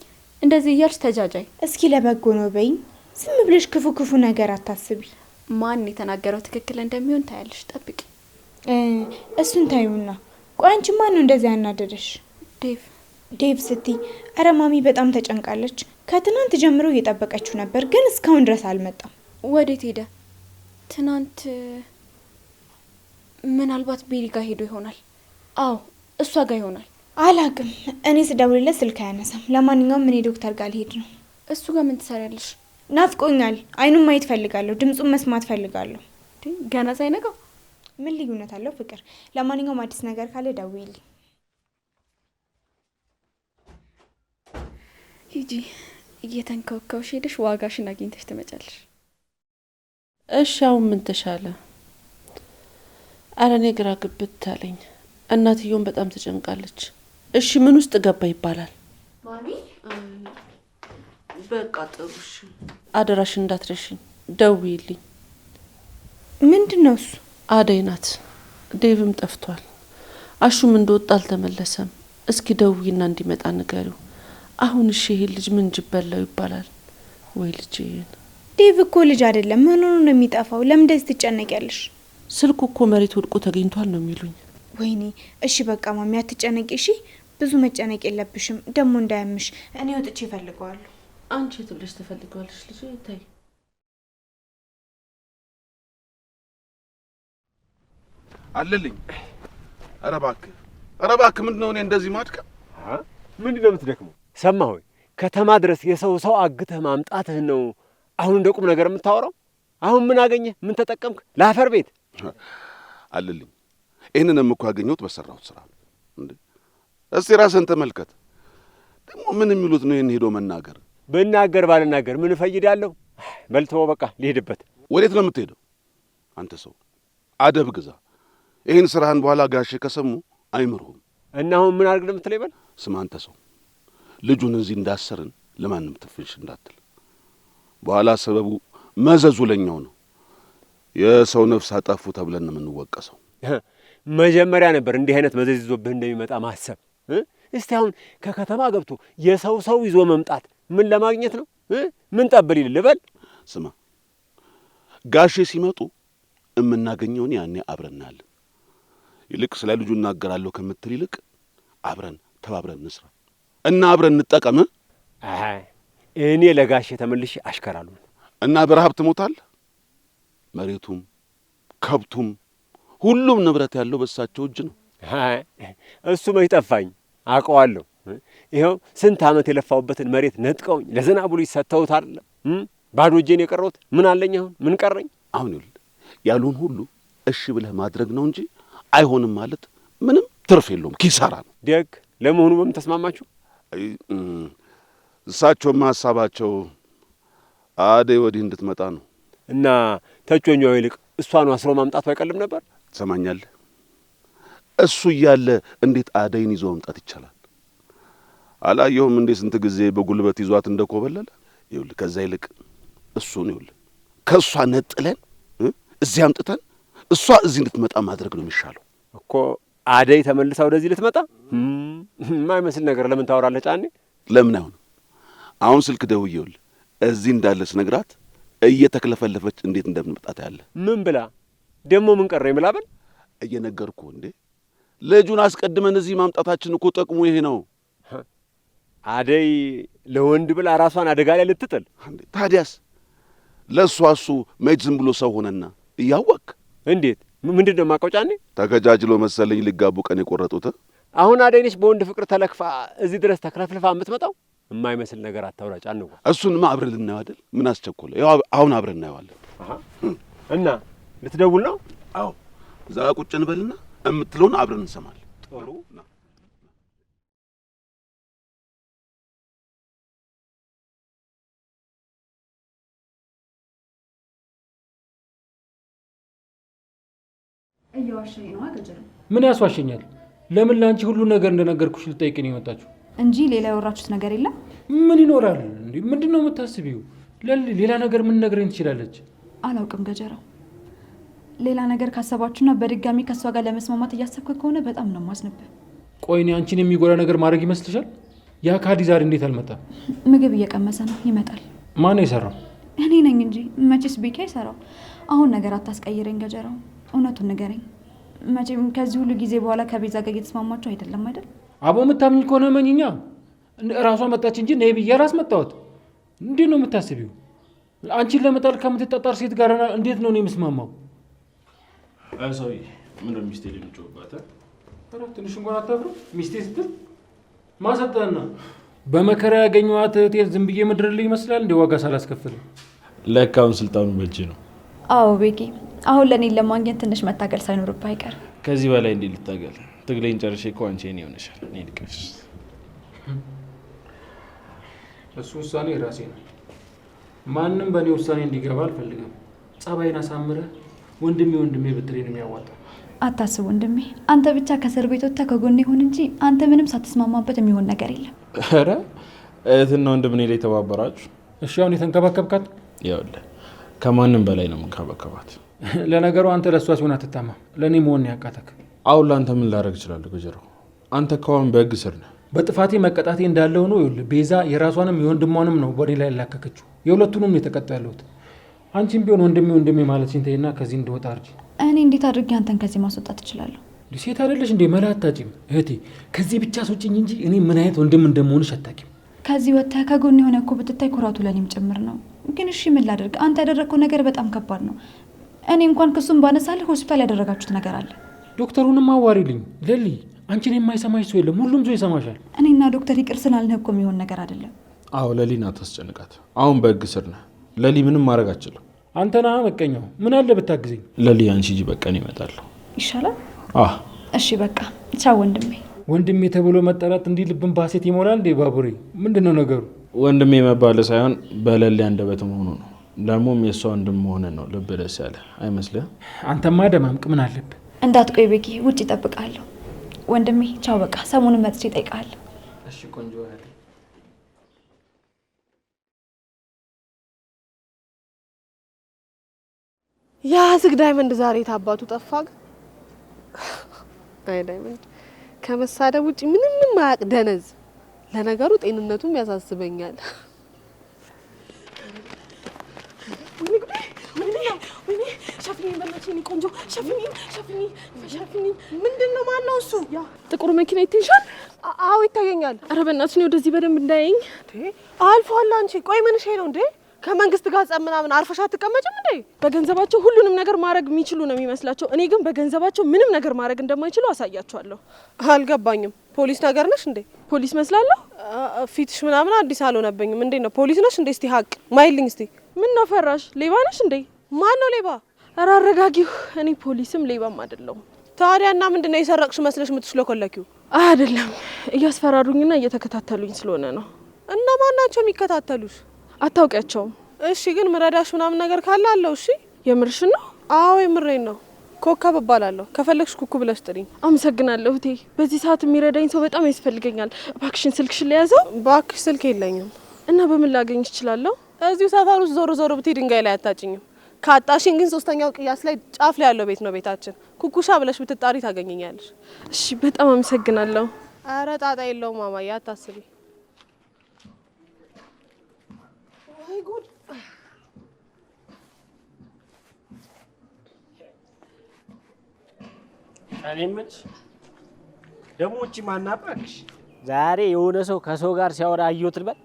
እንደዚህ እያልሽ ተጃጃይ። እስኪ ለበጎ ነው በይኝ። ዝም ብለሽ ክፉ ክፉ ነገር አታስቢ። ማን የተናገረው ትክክል እንደሚሆን ታያለሽ። ጠብቂ። እሱን ታዩና። ቆይ አንቺ ማን ነው እንደዚህ ያናደደሽ? ዴቭ። ዴቭ ስትይ፣ ኧረ ማሚ በጣም ተጨንቃለች። ከትናንት ጀምሮ እየጠበቀችው ነበር፣ ግን እስካሁን ድረስ አልመጣም። ወዴት ሄደ? ትናንት ምናልባት ቤሪ ጋር ሄዶ ይሆናል። አዎ እሷ ጋር ይሆናል። አላቅም። እኔ ስደውልለት ስልክ አያነሳም። ለማንኛውም እኔ ዶክተር ጋር ልሄድ ነው። እሱ ጋር ምን ትሰሪያለሽ? ናፍቆኛል። አይኑን ማየት ፈልጋለሁ። ድምጹን መስማት ፈልጋለሁ። ገና ሳይነጋው ምን ልዩነት አለው ፍቅር? ለማንኛውም አዲስ ነገር ካለ ደውይልኝ። ሂጂ። እየተንከወከውሽ ሄደሽ ዋጋሽን አግኝተሽ ትመጫለሽ። እሺ አሁን ምን ተሻለ? አረ እኔ ግራ ግብት አለኝ። እናትየውን በጣም ተጨንቃለች። እሺ ምን ውስጥ ገባ ይባላል? ማሚ በቃ ጥሩ እሺ። አደራሽ እንዳትረሽኝ፣ ደውዪልኝ። ምንድን ነው እሱ? አደይ ናት። ዴቭም ጠፍቷል። አሹም እንደወጣ አልተመለሰም። እስኪ ደውዪና እንዲመጣ ንገሪው። አሁን እሺ ይሄ ልጅ ምን ጅበላው ይባላል ወይ ልጄን? ዴቭ እኮ ልጅ አይደለም። ምን ሆኖ ነው የሚጠፋው? ለምን እንደዚህ ትጨነቂያለሽ? ስልኩ እኮ መሬት ወድቆ ተገኝቷል ነው የሚሉኝ። ወይኔ እሺ በቃ ማሚ አትጨነቂ እሺ። ብዙ መጨነቅ የለብሽም ደግሞ እንዳያምሽ። እኔ ወጥቼ እፈልገዋለሁ። አንቺ የት ብለሽ ትፈልጊዋለሽ ልጄ? ተይ አለልኝ። ኧረ እባክህ ምንድን ነው እኔ እንደዚህ ማድከም? ምንድን ነው የምትደክመው? ሰማህ ወይ? ከተማ ድረስ የሰው አግተህ ማምጣትህ ነው አሁን እንደ ቁም ነገር የምታወራው? አሁን ምን አገኘህ? ምን ተጠቀምክ? ለአፈር ቤት አለልኝ። ይህንንም እኮ ያገኘሁት በሰራሁት ስራ እንዴ። እስቲ ራስን ተመልከት። ደግሞ ምን የሚሉት ነው ይህን ሄዶ መናገር? ብናገር ባልናገር ምን እፈይዳለሁ? በልተወው በቃ ልሄድበት። ወዴት ነው የምትሄደው? አንተ ሰው አደብ ግዛ። ይህን ስራህን በኋላ ጋሼ ከሰሙ አይምሩህም። እና አሁን ምን አድርግ ነው የምትለኝ? በል ስማ አንተ ሰው፣ ልጁን እዚህ እንዳሰርን ለማንም ትፍሽ እንዳትል። በኋላ ሰበቡ መዘዙ ለኛው ነው። የሰው ነፍስ አጠፉ ተብለን ነው የምንወቀሰው። መጀመሪያ ነበር እንዲህ አይነት መዘዝ ይዞብህ እንደሚመጣ ማሰብ። እስቲ አሁን ከከተማ ገብቶ የሰው ይዞ መምጣት ምን ለማግኘት ነው? ምን ጠብል ይል ልበል? ስማ ጋሼ ሲመጡ የምናገኘውን ያኔ አብረን እናያለን። ይልቅ ስለ ልጁ እናገራለሁ ከምትል ይልቅ አብረን ተባብረን እንስራ እና አብረን እንጠቀም። እኔ ለጋሼ ተመልሼ አሽከራለሁ እና በረሀብ ትሞታለህ። መሬቱም ከብቱም ሁሉም ንብረት ያለው በሳቸው እጅ ነው። እሱ መች ጠፋኝ፣ አውቀዋለሁ። ይኸው ስንት ዓመት የለፋውበትን መሬት ነጥቀውኝ ለዝናቡ ልጅ ሰጥተውት አይደለም ባዶ እጄን የቀረሁት። ምን አለኝ አሁን? ምን ቀረኝ? አሁን ይኸውልህ ያሉን ሁሉ እሺ ብለህ ማድረግ ነው እንጂ አይሆንም ማለት ምንም ትርፍ የለውም፣ ኪሳራ ነው። ደግ ለመሆኑ በምን ተስማማችሁ? እሳቸውማ ሀሳባቸው አደይ ወዲህ እንድትመጣ ነው። እና ተጮኛው ይልቅ እሷን አስሮ ማምጣቱ አይቀልም ነበር? ትሰማኛለህ? እሱ እያለ እንዴት አደይን ይዞ መምጣት ይቻላል? አላየሁም እንዴ ስንት ጊዜ በጉልበት ይዟት እንደኮበለለ? ይኸውልህ ከዛ ይልቅ እሱን ይኸውልህ ከእሷ ነጥለን እዚህ አምጥተን እሷ እዚህ እንድትመጣ ማድረግ ነው የሚሻለው እኮ። አደይ ተመልሳ ወደዚህ ልትመጣ የማይመስል ነገር ለምን ታወራለህ ጫኔ? ለምን አይሆንም? አሁን ስልክ ደውዬውልህ እዚህ እንዳለች ነግራት እየተክለፈለፈች እንዴት እንደምትመጣ ታያለህ። ምን ብላ ደግሞ ምን ቀረኝ ብላ? በል እየነገርኩህ እንዴ ልጁን አስቀድመን እዚህ ማምጣታችን እኮ ጥቅሙ ይሄ ነው። አደይ ለወንድ ብላ ራሷን አደጋ ላይ ልትጥል? ታዲያስ ለእሷ እሱ መች ዝም ብሎ ሰው ሆነና እያወቅ እንዴት? ምንድን ነው የማውቀው ጫኔ? ተከጃጅሎ መሰለኝ ሊጋቡ ቀን የቆረጡት። አሁን አደይ ነች በወንድ ፍቅር ተለክፋ እዚህ ድረስ ተክለፍልፋ የምትመጣው? የማይመስል ነገር አታውራ ጫንዋ። እሱንማ አብረን ልናየው አይደል? ምን አስቸኮለ? ያው አሁን አብረን እናየዋለን። እና ልትደውል ነው? አዎ እዛ ቁጭ እንበልና የምትለውን አብረን እንሰማለን። ጥሩ እየዋሸኝ ነው ገጀራ። ምን ያስዋሸኛል? ለምን ለአንቺ ሁሉ ነገር እንደነገርኩሽ ልጠይቅ ነው የመጣችሁ እንጂ ሌላ ያወራችሁት ነገር የለም? ምን ይኖራል እንዴ? ምንድን ነው የምታስቢው? ሌላ ነገር ምን ነግረኝ ትችላለች? አላውቅም ገጀራው። ሌላ ነገር ካሰባችሁና በድጋሚ ከሷ ጋር ለመስማማት እያሰብክ ከሆነ በጣም ነው ማስነብህ። ቆይ እኔ አንቺን የሚጎዳ ነገር ማድረግ ይመስልሻል? ያ ካዲ ዛሬ እንዴት አልመጣም? ምግብ እየቀመሰ ነው፣ ይመጣል። ማን ነው የሰራው? እኔ ነኝ እንጂ መቼስ ቢካ ይሰራው። አሁን ነገር አታስቀይረኝ ገጀራው፣ እውነቱን ንገረኝ። መቼም ከዚህ ሁሉ ጊዜ በኋላ ከቤዛ ጋር እየተስማማችሁ አይደለም አይደል? አቦ የምታምኝ ከሆነ መኝኛ እራሷ መጣች እንጂ ነይ ብዬ ራስ መጣሁት። እንዴት ነው የምታስቢው? አንቺን ለመጣል ከምትጣጣር ሴት ጋር እንዴት ነው የምስማማው? አይ ሰውዬ ምን ነው ሚስቴ ልንጮባት? ኧረ ትንሽ እንኳን አታፍሩ? ሚስቴ ስትል ማሰጠና በመከራ ያገኘኋት እህቴን ዝም ብዬ ምድርልኝ ይመስላል እንደ ዋጋ ሳላስከፍል። ለካውን ስልጣኑ በእጅ ነው። አዎ ቤኪ፣ አሁን ለኔን ለማግኘት ትንሽ መታገል ሳይኖርብህ አይቀርም። ከዚህ በላይ እንዴት ልታገል? ትግሌን ጨርሼ እኮ አንቺ እኔ ሆነሻል። እኔ ልቅፍሽ። እሱ ውሳኔ የራሴ ነው። ማንም በእኔ ውሳኔ እንዲገባ አልፈልግም። ጸባይን አሳምረህ ወንድሜ ብትለኝ ነው የሚያዋጣው። አታስብ ወንድሜ፣ አንተ ብቻ ከእስር ቤት ወጥተህ ከጎኔ ይሁን እንጂ አንተ ምንም ሳትስማማበት የሚሆን ነገር የለም። ኧረ እህትና ወንድም እኔ ላይ ተባበራችሁ። እሺ አሁን የተንከባከብካት? ይኸውልህ ከማንም በላይ ነው የምንከባከባት። ለነገሩ አንተ ለእሷ ሲሆን አትታማም፣ ለእኔ መሆን ያቃተክ። አሁን ለአንተ ምን ላደርግ እችላለሁ ገጀራው? አንተ ከአሁን በህግ ስር ነህ። በጥፋቴ መቀጣቴ እንዳለው ነው። ይኸውልህ ቤዛ የራሷንም የወንድሟንም ነው በእኔ ላይ ያላከከችው። የሁለቱንም ነው የተቀጣ ያለሁት። አንቺም ቢሆን ወንድሜ ማለት ሲንተይና ከዚህ እንደወጣ አርጂ። እኔ እንዴት አድርጌ አንተን ከዚህ ማስወጣት እችላለሁ? ሴት አይደለሽ እንዴ? መላ አታጭም እህቴ። ከዚህ ብቻ ስውጭኝ እንጂ እኔ ምን አይነት ወንድም እንደምሆንሽ አታውቂም። ከዚህ ወጥተህ ከጎን የሆነ እኮ ብትታይ ኩራቱ ለእኔም ጭምር ነው። ግን እሺ ምን ላድርግ? አንተ ያደረግከው ነገር በጣም ከባድ ነው። እኔ እንኳን ክሱን ባነሳልህ ሆስፒታል ያደረጋችሁት ነገር አለ። ዶክተሩንም አዋሪልኝ ለሊ። አንቺን የማይሰማሽ ሰው የለም፣ ሁሉም ሰው ይሰማሻል። እኔና ዶክተር ይቅር ስላልንህ እኮ የሚሆን ነገር አይደለም። አዎ ለሊን አታስጨንቃት። አሁን በህግ ስር ነህ። ለሊ ምንም ማድረግ አችልም። አንተ ነህ መቀኛው። ምን አለ ብታግዘኝ? ለሊ አንቺ ሂጂ፣ በቃ እኔ እመጣለሁ። ይሻላል? እሺ በቃ ቻው ወንድሜ። ወንድሜ ተብሎ መጠራት እንዲህ ልብን ባሴት ይሞላል እንዴ? ባቡሬ ምንድነው ነገሩ? ወንድሜ መባል ሳይሆን በለሊ አንደበት መሆኑ ነው። ደግሞም የእሷ ወንድም መሆን ነው ልብ ደስ ያለ አይመስልህም? አንተማ ደማምቅ ምን አለብህ? እንዳትቆይ ቤኪ፣ ውጭ እጠብቅሃለሁ። ወንድሜ ቻው በቃ ሰሞኑን መጥቼ እጠይቅሃለሁ። እሺ ቆንጆ እህቴ። ያ ዝግ ዳይመንድ ዛሬ ታባቱ ጠፋ። አይ ዳይመንድ ከመሳደብ ውጭ ምንም ማያቅ ደነዝ። ለነገሩ ጤንነቱም ያሳስበኛል። ሸፍኒ በእናትሽ ቆንጆ ሸፍኒ። ምንድነው? ማነው እሱ? ጥቁር መኪና ይታይሻል? አዎ ይታየኛል። ኧረ በእናትሽ ነው ወደዚህ በደንብ እንዳያየኝ። አልፏል። አንቺ ቆይ ምን ሸይ ነው እንዴ? ከመንግስት ጋር ጸብ ምናምን አርፈሽ አትቀመጭም እንዴ? በገንዘባቸው ሁሉንም ነገር ማድረግ የሚችሉ ነው የሚመስላቸው። እኔ ግን በገንዘባቸው ምንም ነገር ማድረግ እንደማይችሉ አሳያቸዋለሁ። አልገባኝም። ፖሊስ ነገር ነሽ እንዴ? ፖሊስ መስላለሁ? ፊትሽ ምናምን አዲስ አልሆነብኝም። እንዴ ነው ፖሊስ ነሽ እንዴ? እስቲ ሀቅ ማይልኝ እስቲ። ምን ነው ፈራሽ? ሌባ ነሽ እንዴ? ማን ነው ሌባ? ኧረ አረጋጊው። እኔ ፖሊስም ሌባም አይደለሁም። ታዲያ እና ምንድነው የሰረቅሽ መስለሽ የምትሽለኮለኪው? አይደለም እያስፈራሩኝና እየተከታተሉኝ ስለሆነ ነው። እና ማን ናቸው የሚከታተሉሽ? አታውቂያቸውም? እሺ ግን ምረዳሽ ምናምን ነገር ካለ አለው። እሺ የምርሽን ነው? አዎ የምሬን ነው። ኮከብ እባላለሁ። ከፈለግሽ ኩኩ ብለሽ ጥሪኝ። አመሰግናለሁ እቴ። በዚህ ሰዓት የሚረዳኝ ሰው በጣም ያስፈልገኛል። እባክሽን ስልክሽን ለያዘው። እባክሽ ስልክ የለኝም። እና በምን ላገኝ እችላለሁ? እዚሁ ሰፈር ውስጥ ዞር ብትይ ድንጋይ ላይ አታጭኝም። ካጣሽን ግን ሶስተኛው ቅያስ ላይ ጫፍ ላይ ያለው ቤት ነው ቤታችን። ኩኩሻ ብለሽ ብትጣሪ ታገኘኛለሽ። እሺ በጣም አመሰግናለሁ። ኧረ ጣጣ የለውም ማማዬ፣ አታስቢ። ወይ ጉድ! እኔ የምልሽ ደግሞ እቺ ማናባክሽ ዛሬ የሆነ ሰው ከሰው ጋር ሲያወራ አየሁት ልበል?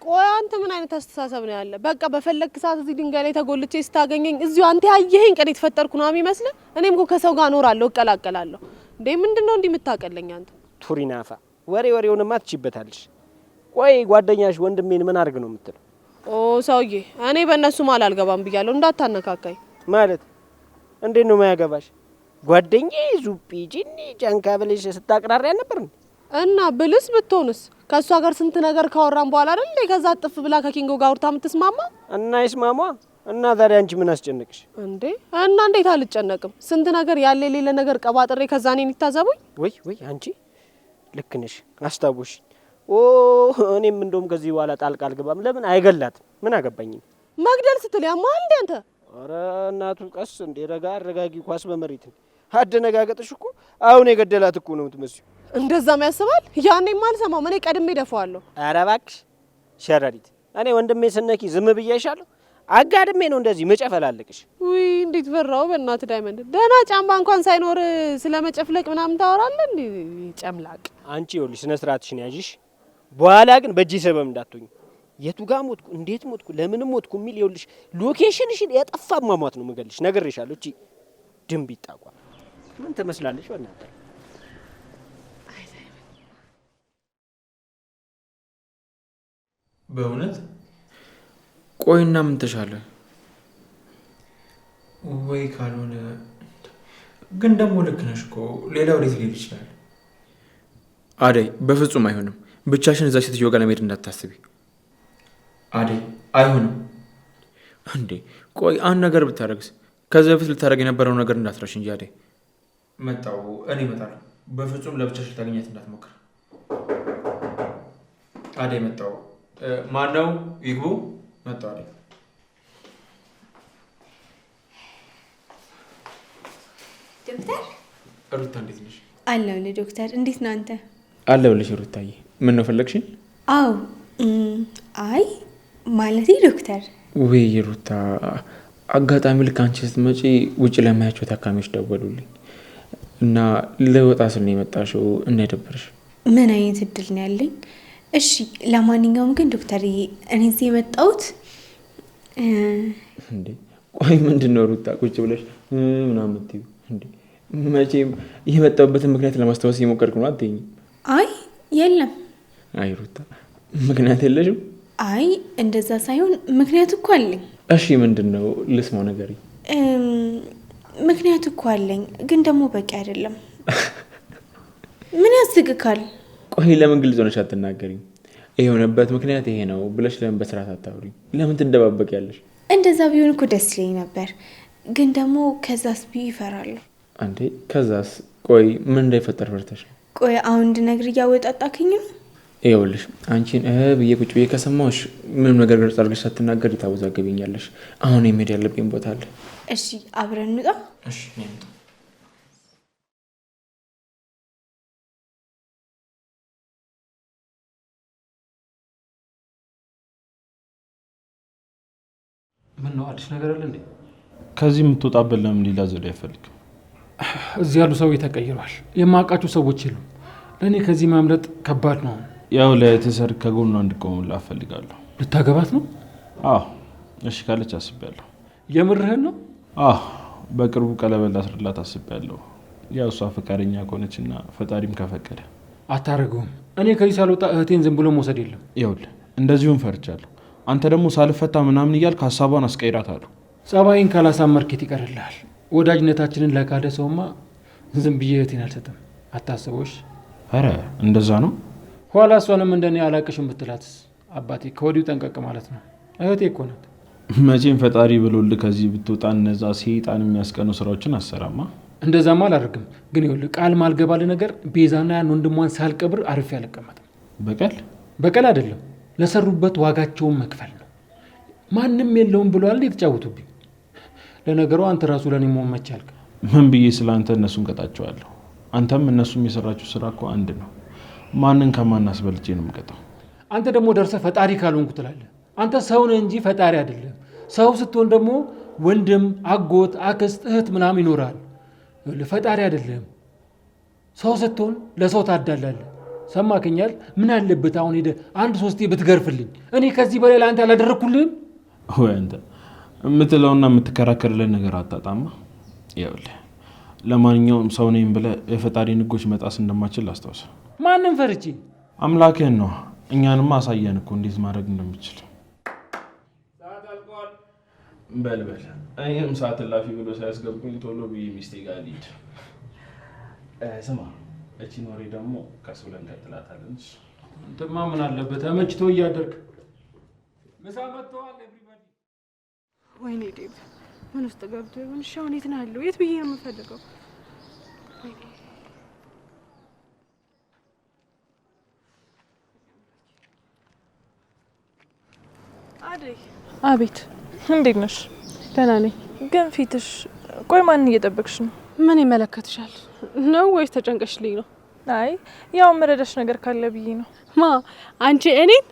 ቆይ አንተ ምን አይነት አስተሳሰብ ነው ያለ? በቃ በፈለክ ሰዓት እዚህ ድንጋይ ላይ ተጎልቼ ስታገኘኝ እዚሁ አንተ ያየኸኝ ቀን የተፈጠርኩ ነው የሚመስል? እኔም እኮ ከሰው ጋር እኖራለሁ እቀላቀላለሁ። እንዴ ምንድነው እንዲህ የምታቀለኝ አንተ? ቱሪናፋ ወሬውንማ ትችይበታለሽ። ቆይ ጓደኛሽ ወንድሜን ምን አድርግ ነው የምትለው? ኦ ሰውዬ እኔ በእነሱ ማል አልገባም ብያለሁ፣ እንዳታነካካኝ። ማለት እንዴት ነው ማያገባሽ? ጓደኛዬ ዙጲ ጂኒ ጫንካ ብለሽ ስታቅራሪ አልነበር? እና ብልስ ብትሆንስ ከእሷ ጋር ስንት ነገር ካወራን በኋላ አይደል እንዴ ከዛ ጥፍ ብላ ከኪንጎ ጋር አውርታ የምትስማማ? እና ይስማማ እና ታዲያ አንቺ ምን አስጨነቅሽ እንዴ? እና እንዴት አልጨነቅም? ስንት ነገር ያለ የሌለ ነገር ቀባጥሬ ከዛ እኔን ይታዘቡኝ። ወይ አንቺ ልክ ነሽ፣ አስታውሽ። ኦ እኔም እንደውም ከዚህ በኋላ ጣልቃ አልገባም። ለምን አይገላትም? ምን አገባኝ? መግደል ስትል ያማል እንዴ አንተ? ኧረ እናቱ ቀስ እንዴ ረጋጊ። ኳስ በመሬት አደነጋገጥሽ እኮ አሁን የገደላት እኮ ነው የምትመስዩ። እንደዛም ያስባል። ያኔም አልሰማው እኔ ቀድሜ ደፋዋለሁ። ኧረ እባክሽ ሸረሪት፣ እኔ ወንድሜ ስነኪ ዝም ብዬሻለሁ? አጋድሜ ነው እንደዚህ መጨፈላለቅሽ። ውይ እንዴት በራው በእናትህ ዳይመንድ። ደህና ጫማ እንኳን ሳይኖር ስለመጨፍለቅ ምናምን ታወራለህ እንዴ ጨምላቅ። አንቺ ይኸውልሽ ስነ ስርዓትሽን ያዥሽ። በኋላ ግን በእጅ ሰበብ እንዳትሆኝ። የቱ ጋር ሞትኩ፣ እንዴት ሞትኩ፣ ለምን ሞትኩ የሚል ይኸውልሽ ሎኬሽንሽን የጠፋ ማሟት ነው የምገልሽ። ነግሬሻለሁ። እቺ ድንቢጥ ጣቋ ምን ትመስላለሽ? በእናትህ በእውነት ቆይና ምን ተሻለ ወይ? ካልሆነ ግን ደግሞ ልክ ነሽ እኮ ሌላ ወዴት ሊሄድ ይችላል? አደይ በፍጹም አይሆንም። ብቻሽን እዛ ሴትዮ ጋር ለመሄድ እንዳታስቢ አደይ። አይሆንም እንዴ! ቆይ አንድ ነገር ብታደርግስ? ከዚህ በፊት ልታደርግ የነበረው ነገር እንዳትረሽ እንጂ አደይ። መጣው እኔ እመጣለሁ። በፍጹም ለብቻሽ ልታገኛት እንዳትሞክር። አደይ መጣው። ማነው? ይግቡ። መጣው አደይ። ዶክተር ሩታ እንዴት ነሽ? አለሁልህ ዶክተር። እንዴት ነው አንተ? አለሁልሽ ሩታዬ። ምን ነው ፈለግሽኝ? አዎ አይ ማለቴ ዶክተር። ወይ ሩታ፣ አጋጣሚ ልክ አንቺ ስትመጪ ውጭ ለማያቸው ታካሚዎች ደወሉልኝ እና ለወጣ ስል ነው የመጣሽው። እንዳይደብርሽ። ምን አይነት እድል ነው ያለኝ? እሺ ለማንኛውም ግን ዶክተርዬ እኔ እዚህ የመጣሁት እንዴ ቆይ ምንድን ነው ሩታ ቁጭ ብለሽ ምናምን የምትይው እንዴ? መቼም የመጣሁበትን ምክንያት ለማስታወስ እየሞከርኩ ነው አትይኝም? አይ የለም። አይ ሩታ ምክንያት የለሽም? አይ እንደዛ ሳይሆን ምክንያት እኮ አለኝ። እሺ ምንድን ነው? ልስማው ነገር። ምክንያት እኮ አለኝ ግን ደግሞ በቂ አይደለም። ምን ያስግካል? ቆይ ለምን ግልጽ ሆነሽ አትናገሪም? የሆነበት ምክንያት ይሄ ነው ብለሽ ለምን በስርዓት አታውሪኝ? ለምን ትደባበቂያለሽ? እንደዛ ቢሆን እኮ ደስ ይለኝ ነበር፣ ግን ደግሞ ከዛስ ብዬ እፈራለሁ። አንዴ ከዛስ? ቆይ ምን እንዳይፈጠር ፈርተሽ? ቆይ አሁን እንድነግር እያወጣጣክኝ ነው? ይኸውልሽ አንቺን ብዬ ቁጭ ብዬ ከሰማሁሽ ምንም ነገር ግልጽ አድርገሽ ሳትናገሪ ታወዛገብኛለሽ። አሁን የመሄድ ያለብኝ ቦታ አለ። እሺ አብረን እንውጣ። እሺ እንውጣ። ምን ነው አዲስ ነገር አለ እንዴ? ከዚህ የምትወጣበት ለምን ሌላ ዘዴ አይፈልግም? እዚህ ያሉ ሰዎች ተቀይሯል። የማውቃቸው ሰዎች የሉም። ለእኔ ከዚህ ማምለጥ ከባድ ነው። ያው ለትሰር ከጎኗ እንድቆምላት እፈልጋለሁ። ልታገባት ነው? አዎ። እሺ ካለች አስቤያለሁ። የምርህን ነው? አዎ። በቅርቡ ቀለበት ላስርላት አስቤያለሁ። ያው እሷ ፈቃደኛ ከሆነችና ፈጣሪም ከፈቀደ። አታረገውም። እኔ ከዚህ ሳልወጣ እህቴን ዝም ብሎ መውሰድ የለም። ይኸውልህ እንደዚሁም ፈርቻለሁ። አንተ ደግሞ ሳልፈታ ምናምን እያልክ ሀሳቧን አስቀይራታለሁ። ጸባይን ካላሳመርኬት ይቀርልሃል። ወዳጅነታችንን ለካደ ሰውማ ዝም ብዬ እህቴን አልሰጥም። አታስቦሽ። አረ እንደዛ ነው? ኋላ እሷንም እንደኔ አላቅሽም ብትላትስ? አባቴ ከወዲሁ ጠንቀቅ ማለት ነው። እህቴ እኮ ናት። መቼም ፈጣሪ ብሎልህ ከዚህ ብትወጣ እነዛ ሰይጣን የሚያስቀኑ ስራዎችን አሰራማ። እንደዛማ አላደርግም። ግን ይኸውልህ ቃል ማልገባልህ ነገር ቤዛና ያን ወንድሟን ሳልቀብር አርፌ አልቀመጥም። በቀል አይደለም፣ ለሰሩበት ዋጋቸውን መክፈል ነው። ማንም የለውም ብለዋል የተጫወቱብኝ። ለነገሩ አንተ ራሱ ለኔ መሆን መቻልክ። ምን ብዬ ስለ አንተ እነሱን ቀጣቸዋለሁ? አንተም እነሱም የሰራችሁ ስራ እኮ አንድ ነው። ማንን ከማን አስበልጬ ነው የምቀጣው? አንተ ደግሞ ደርሰህ ፈጣሪ ካልሆንኩ ትላለህ። አንተ ሰው ነህ እንጂ ፈጣሪ አይደለም። ሰው ስትሆን ደግሞ ወንድም፣ አጎት፣ አክስት፣ እህት ምናምን ይኖራል። ፈጣሪ አይደለም። ሰው ስትሆን ለሰው ታዳላለህ። ሰማከኛል? ምን አለበት አሁን ሄደህ 1-3 ብትገርፍልኝ? እኔ ከዚህ በላይ ለአንተ አላደረግኩልህም? ወይ አንተ የምትለውና የምትከራከርልን ነገር አጣጣማ። ይኸውልህ ለማንኛውም ሰው ነኝ ብለህ የፈጣሪን ሕጎች መጣስ እንደማችል አስታውስ። ማንም ፈርቼ? አምላክህን ነው። እኛንማ አሳየን እኮ እንዴት ማድረግ እንደምችል። በልበል እኔም ሰዓት እላፊ ብሎ ሳያስገቡኝ ቶሎ ብዬ ሚስቴ ጋር ልሂድ። ስማ እቺን ወሬ ደግሞ ቀስ ብለን እንቀጥላታለን። እንትማ ምን አለበት ተመችቶ እያደርግ ምሳ መጥተዋል። ኤቭሪባዲ ወይኔ ዴቭ ምን ውስጥ ገብቶ ይሆን? እሺ አሁን የት ነው ያለው? የት ብዬ ነው የምፈልገው? አደይ። አቤት። እንዴት ነሽ? ደህና ነኝ። ግን ፊትሽ፣ ቆይ ማንን እየጠበቅሽ ነው? ምን ይመለከትሻል ነው ወይስ ተጨንቀሽልኝ ነው? አይ ያው መረዳሽ ነገር ካለ ብዬ ነው። ማ አንቺ እኔን?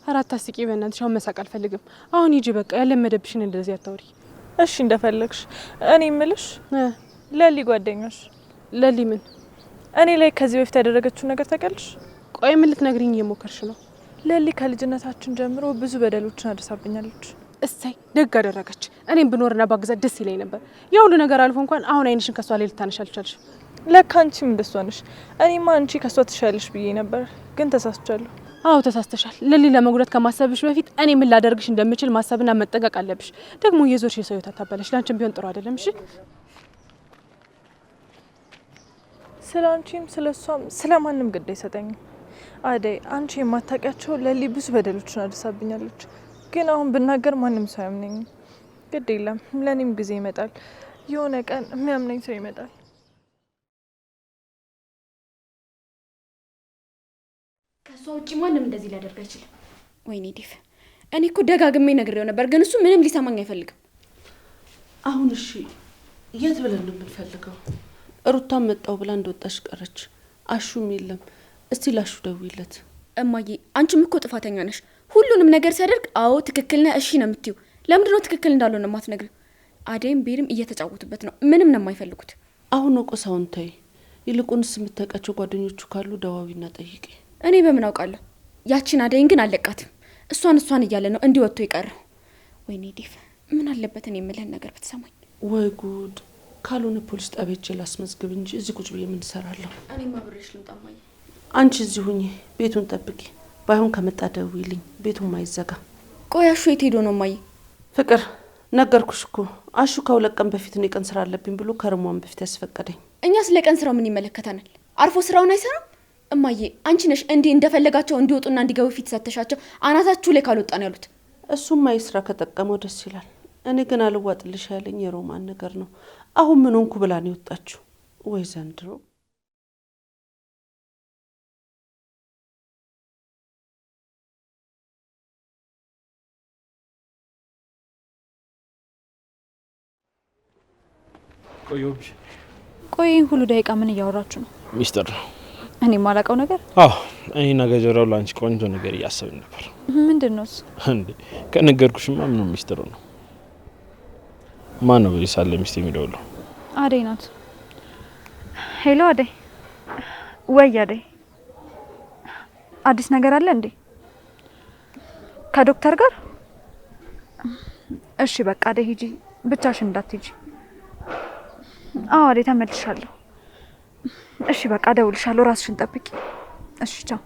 አራት አስቂ በእናትሽ። አሁን መሳቅ አልፈልግም። አሁን ሂጂ በቃ። ያለመደብሽን እንደዚህ አታውሪ። እሺ እንደፈለግሽ። እኔ እምልሽ ለሊ ጓደኛሽ ለሊ ምን እኔ ላይ ከዚህ በፊት ያደረገችው ነገር ታውቂያለሽ? ቆይ ምን ልትነግሪኝ እየሞከርሽ ነው? ለሊ ከልጅነታችን ጀምሮ ብዙ በደሎችን አድርሳብኛለች። እሰይ ደግ አደረገች። እኔም ብኖርና ባግዛት ደስ ይለኝ ነበር። የሁሉ ነገር አልፎ እንኳን አሁን አይንሽን ከሷ ላይ ልታነሽ አልቻልሽም። ለካ አንቺም እንደሷ ነሽ። እኔማ አንቺ ከሷ ትሻለሽ ብዬ ነበር፣ ግን ተሳስቻለሁ። አዎ ተሳስተሻል። ለሊ ለመጉዳት ከማሰብሽ በፊት እኔ ምን ላደርግሽ እንደምችል ማሰብና መጠንቀቅ አለብሽ። ደግሞ የዞርሽ የሰው ህይወት አታበላሽ። ላንቺም ቢሆን ጥሩ አይደለም። እሺ ስለ አንቺም ስለሷም ስለማንም ግድ አይሰጠኝም። አደይ አንቺ የማታውቂያቸው ለሊ ብዙ በደሎችን አድርሳብኛለች። ግን አሁን ብናገር ማንም ሰው አያምነኝም። ግድ የለም ለኔም ጊዜ ይመጣል። የሆነ ቀን የሚያምነኝ ሰው ይመጣል። ውጪ ማንም እንደዚህ ሊያደርግ አይችልም። ወይኔ ዴቭ፣ እኔ እኮ ደጋግሜ ነግሬው ነበር፣ ግን እሱ ምንም ሊሰማኝ አይፈልግም። አሁን እሺ የት ብለን ነው የምንፈልገው? ሩታም መጣው ብላ እንደወጣሽ ቀረች። አሹም የለም። እስቲ ላሹ ደውይለት። እማዬ አንቺም እኮ ጥፋተኛ ነሽ። ሁሉንም ነገር ሲያደርግ አዎ ትክክል ነህ እሺ ነው የምትይው። ለምንድን ነው ትክክል እንዳልሆነ የማትነግሪው? አደይም ቤሪም እየተጫወቱበት ነው። ምንም ነው የማይፈልጉት። አሁን ቆሳውን ተይ። ይልቁንስ የምታውቃቸው ጓደኞቹ ካሉ ደዋዊና ጠይቂ። እኔ በምን አውቃለሁ? ያቺን አደይን ግን አለቃትም። እሷን እያለ ነው እንዲወጥቶ የቀረው። ወይኔ ዴቭ፣ ምን አለበት እኔ የምልህን ነገር ብትሰማኝ። ወይ ጉድ! ካልሆነ ፖሊስ ጣቢያ ሄጄ ላስመዝግብ እንጂ እዚህ ቁጭ ብዬ ምን እሰራለሁ? እኔማ አብሬሽ ልምጣ እማዬ። አንቺ እዚህ ሁኚ፣ ቤቱን ጠብቂ። ባይሆን ከመጣ ደውይልኝ፣ ቤቱን ማይዘጋ። ቆይ አሹ የት ሄዶ ነው እማዬ? ፍቅር ነገርኩሽ እኮ አሹ ከሁለት ቀን በፊት ነው የቀን ስራ አለብኝ ብሎ ከርሟን በፊት ያስፈቀደኝ። እኛ ስለ ቀን ስራው ምን ይመለከታናል? አርፎ ስራውን አይሰራም? እማዬ አንቺ ነሽ እንዲህ እንደፈለጋቸው እንዲወጡና እንዲገቡ ፊት ሰተሻቸው አናታችሁ ላይ ካልወጣን ያሉት። እሱም ማይስራ ከጠቀመው ደስ ይላል። እኔ ግን አልዋጥልሽ ያለኝ የሮማን ነገር ነው። አሁን ምን ሆንኩ ብላ ነው የወጣችሁ? ወይ ዘንድሮ። ቆይ ሁሉ ደቂቃ ምን እያወራችሁ ነው? ሚስጥር ነው። እኔ የማላውቀው ነገር? አዎ እኔና ገጀራው ላንቺ ቆንጆ ነገር እያሰብን ነበር። ምንድን ነው እሱ? እንዴ ከነገርኩሽማ ምንም ሚስጥር ነው። ማን ነው በዚህ ሳለ ሚስት የሚደውለው? አደይ ናት። ሄሎ አደይ። ወይ አደይ፣ አዲስ ነገር አለ እንዴ? ከዶክተር ጋር? እሺ በቃ አደይ ሂጂ፣ ብቻሽን እንዳትሄጂ። አዎ አደይ ተመልሻለሁ። እሺ በቃ እደውልሻለሁ፣ ራስሽን ጠብቂ። እሺ ቻው።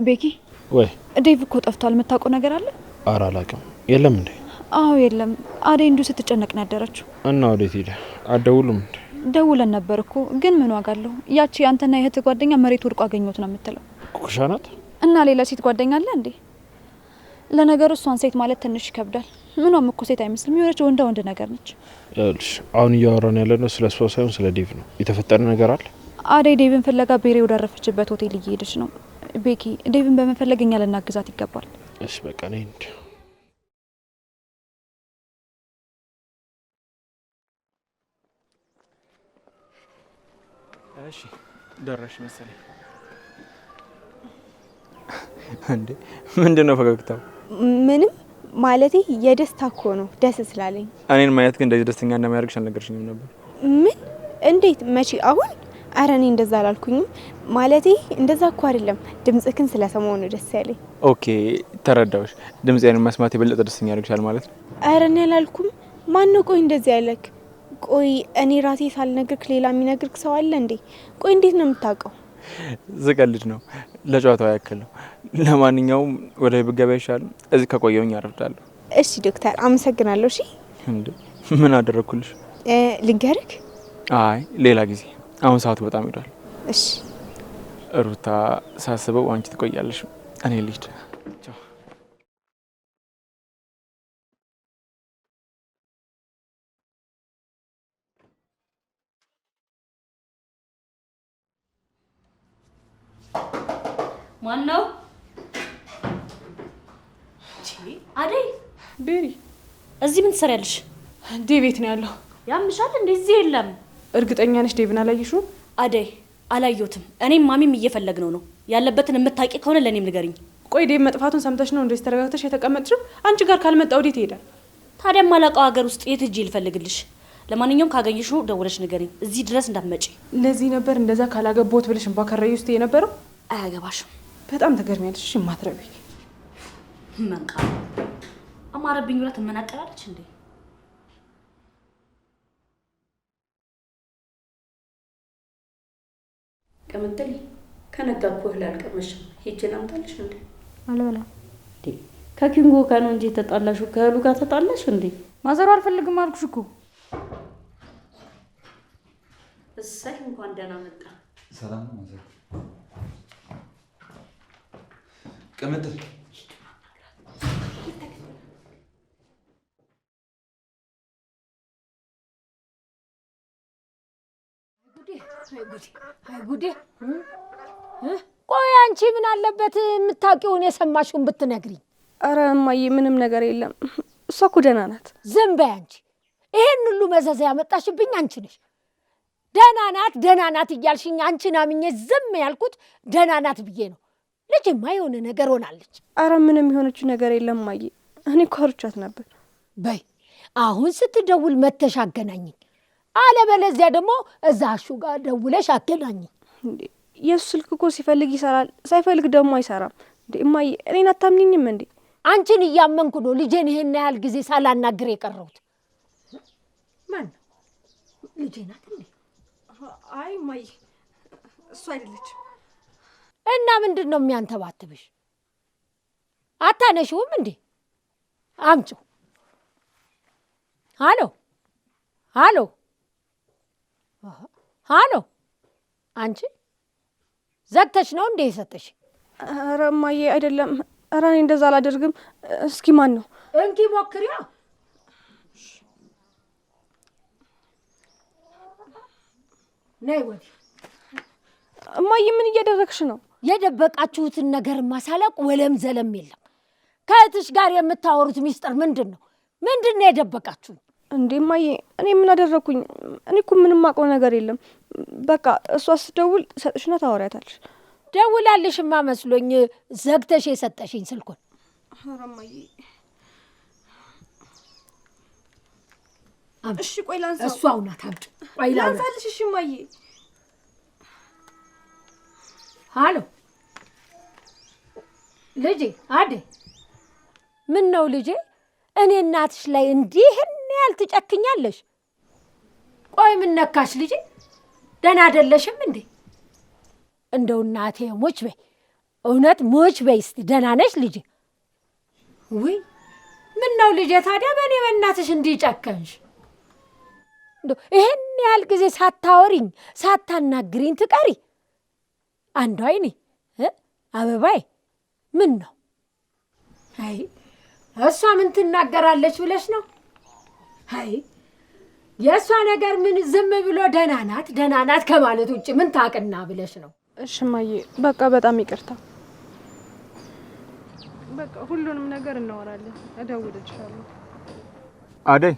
ቤኪ። ወይ ዴቭ እኮ ጠፍቷል። የምታውቀው ነገር አለ? ኧረ አላውቅም። የለም እንዴ? አዎ የለም። አደይ እንዲሁ ስትጨነቅ ነው ያደረችው። እና ወዴት ሄደ? አትደውሉም እንዴ? ደውለን ነበር እኮ ግን ምን ዋጋ አለው? ያቺ አንተና የእህት ጓደኛ መሬት ወድቆ አገኘሁት ነው የምትለው። ኩኩሻ ናት? እና ሌላ ሴት ጓደኛ አለ እንዴ? ለነገሩ እሷን ሴት ማለት ትንሽ ይከብዳል። ምኗም እኮ ሴት አይመስልም። የሆነች ወንድ ነገር ነች። ይኸውልሽ አሁን እያወራን ያለነው ስለ እሷ ሳይሆን ስለ ዴቭ ነው። የተፈጠረ ነገር አለ። አደይ ዴቭን ፍለጋ ቤሬ ወዳረፈችበት ሆቴል እየሄደች ነው። ቤኪ ዴቭን በመፈለግ እኛ ልናግዛት ይገባል። እሺ በቃ ነኝ እንዴ? እሺ ደረሽ መሰለኝ። እንዴ ምንድነው ፈገግታው? ምንም ማለቴ የደስታ እኮ ነው፣ ደስ ስላለኝ። እኔን ማየት ግን እንደዚህ ደስተኛ እንደሚያደርግሽ አልነገርሽኝም ነበር። ምን? እንዴት? መቼ? አሁን? አረ እኔ እንደዛ አላልኩኝም። ማለቴ እንደዛ እኮ አይደለም፣ ድምጽክን ስለሰማሁ ነው ደስ ያለኝ። ኦኬ ተረዳሁሽ። ድምጽዬን መስማት የበለጠ ደስተኛ ያደርግሻል ማለት ነው። አረ እኔ አላልኩም። ማን ነው ቆይ እንደዚህ ያለክ? ቆይ እኔ ራሴ ሳልነግርክ ሌላ የሚነግርክ ሰው አለ እንዴ? ቆይ እንዴት ነው የምታውቀው? ዝቀልድ ነው፣ ለጨዋታው ያክል ነው። ለማንኛውም ወደ ብገባ ይሻል፣ እዚህ ከቆየሁኝ አረፍዳለሁ። እሺ ዶክተር አመሰግናለሁ። እሺ እንዴ ምን አደረኩልሽ? ልንገርክ? አይ ሌላ ጊዜ፣ አሁን ሰዓቱ በጣም ሄዷል። እሺ ሩታ፣ ሳስበው አንቺ ትቆያለሽ፣ እኔ ልሂድ። ማን ነው? አደይ። ቤሪ እዚህ ምን ትሰሪያለሽ? ዴቭ ቤት ነው ያለው። ያምሻል? እንደዚህ የለም። እርግጠኛ ነሽ ዴቭን አላየሽውም? አደይ አላየሁትም። እኔም ማሚም እየፈለግነው ነው። ያለበትን የምታውቂ ከሆነ ለኔም ንገሪኝ። ቆይ ዴቭ መጥፋቱን ሰምተሽ ነው እንደዚህ ተረጋግተሽ የተቀመጥሽው? አንቺ ጋር ካልመጣ ወዴት ይሄዳል? ታዲያ ማላውቀው ሀገር ውስጥ የት ሂጅ ልፈልግልሽ? ለማንኛውም ካገኘሽው ደውለሽ ንገሪኝ። እዚህ ድረስ እንዳትመጪ። ለዚህ ነበር እንደዛ ካላገቦት ብለሽ ባከራዩ ውስጥ የነበረው። አያገባሽም። በጣም ተገርሚያለሽ። እሺ ማትረቢ መንቃ አማረብኝ ብላ ትመናቀራለች እንዴ? ከመንተል ከነጋ እኮ እህል አልቀመሽም። ሄጄ ላምጣልሽ እንዴ? አልበላም። ከኪንጎ ጋር ነው እንጂ ተጣላሹ። ከእህሉ ጋር ተጣላሽ እንዴ? ማዘሩ አልፈልግም አልኩሽ እኮ። እሰይ እንኳን ደህና መጣ። ሰላም ማዘር። ቅምጥል ጉዴ ቆይ አንቺ ምን አለበት የምታውቂውን የሰማሽውን ብትነግሪኝ? አረ እማዬ ምንም ነገር የለም። እሷ እኮ ደህና ናት። ዝም በይ አንቺ። ይሄን ሁሉ መዘዝ ያመጣሽብኝ አንቺ ነሽ። ደህና ናት እያልሽኝ አንቺን አምኜ ዝም ያልኩት ደህና ናት ብዬ ነው። ልጅማ የሆነ ነገር ሆናለች። አረ ምንም የሆነችው ነገር የለም እማዬ። እኔ እኮ አውርቻት ነበር። በይ አሁን ስትደውል መተሽ አገናኝኝ፣ አለበለዚያ ደግሞ እዛ አሹ ጋር ደውለሽ አገናኝኝ። የሱ ስልክ እኮ ሲፈልግ ይሰራል፣ ሳይፈልግ ደግሞ አይሰራም። እንዴ እማዬ እኔን አታምኚኝም እንዴ? አንቺን እያመንኩ ነው ልጄን ይሄን ያህል ጊዜ ሳላናግር የቀረሁት። ማን ነው? ልጄ ናት እንዴ? አይ እማዬ እሱ አይደለችም። እና ምንድን ነው የሚያንተባትብሽ? አታነሺውም እንዴ? አምጪው። ሃሎ ሃሎ ሃሎ፣ አንቺ ዘግተሽ ነው እንዴ የሰጠሽ? ኧረ እማዬ አይደለም። ኧረ እኔ እንደዛ አላደርግም። እስኪ ማን ነው? እንኪ ሞክሪያ። ነይ ወዲህ። እማዬ ምን እያደረግሽ ነው? የደበቃችሁትን ነገር ማሳለቅ ወለም ዘለም የለም። ከእህትሽ ጋር የምታወሩት ሚስጥር ምንድን ነው? ምንድን ነው የደበቃችሁኝ? እንዴ እማዬ እኔ ምን አደረግኩኝ? እኔ እኮ ምንም አውቀው ነገር የለም። በቃ እሷ ስትደውል ሰጥሽና ታወሪያታለሽ። ደውላልሽማ መስሎኝ ዘግተሽ የሰጠሽኝ ስልኩን። ኧረ እማዬ እሺ ቆይ ላንሳው። እሷ ናት። አምጪ። ቆይ ላንሳልሽ። እሺ እማዬ። ሃሎ ልጄ አደይ። ምን ነው ልጄ? እኔ እናትሽ ላይ እንዲህን ያህል ትጨክኛለሽ? ቆይ ምን ነካሽ ልጄ? ደህና አይደለሽም እንዴ? እንደው እናቴ ሞች በይ፣ እውነት ሞች በይ እስቲ። ደህና ነሽ ልጄ? ውይ ምን ነው ልጄ ታዲያ በእኔ በእናትሽ እንዲህ ጨከንሽ? እንደው ይሄን ያህል ጊዜ ሳታወሪኝ ሳታናግሪኝ ትቀሪ? አንዱ አይኔ አበባዬ ምን ነው? አይ እሷ ምን ትናገራለች ብለሽ ነው? አይ የእሷ ነገር ምን ዝም ብሎ ደህና ናት ከማለት ውጭ ምን ታቅና ብለሽ ነው? እሺ እማዬ በቃ በጣም ይቅርታ። በቃ ሁሉንም ነገር እናወራለን። እደውልልሻለሁ። አደይ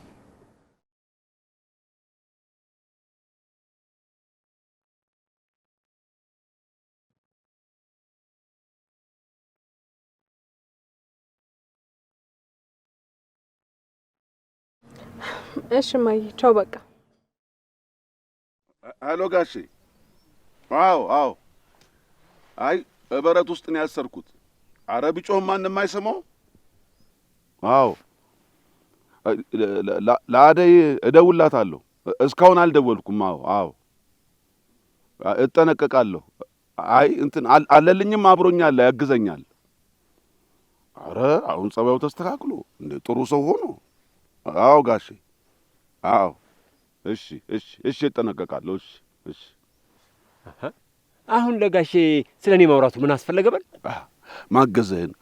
እሺ እማዬ ቻው በቃ። ሄሎ ጋሼ። አዎ አይ በረት ውስጥ ነው ያሰርኩት። አረ ቢጮህ ማንም አይሰማው። አዎ ለአደይ እደውላታለሁ። እስካሁን አልደወልኩም። አዎ እጠነቀቃለሁ። አይ እንትን አለልኝም አብሮኛል፣ ያግዘኛል። አረ አሁን ጸባዩ ተስተካክሎ እንደ ጥሩ ሰው ሆኖ። አዎ ጋሼ። አዎ እሺ እጠነቀቃለሁ። እሺ አሁን ለጋሼ ስለ እኔ ማውራቱ ምን አስፈለገ? በል ማገዝህን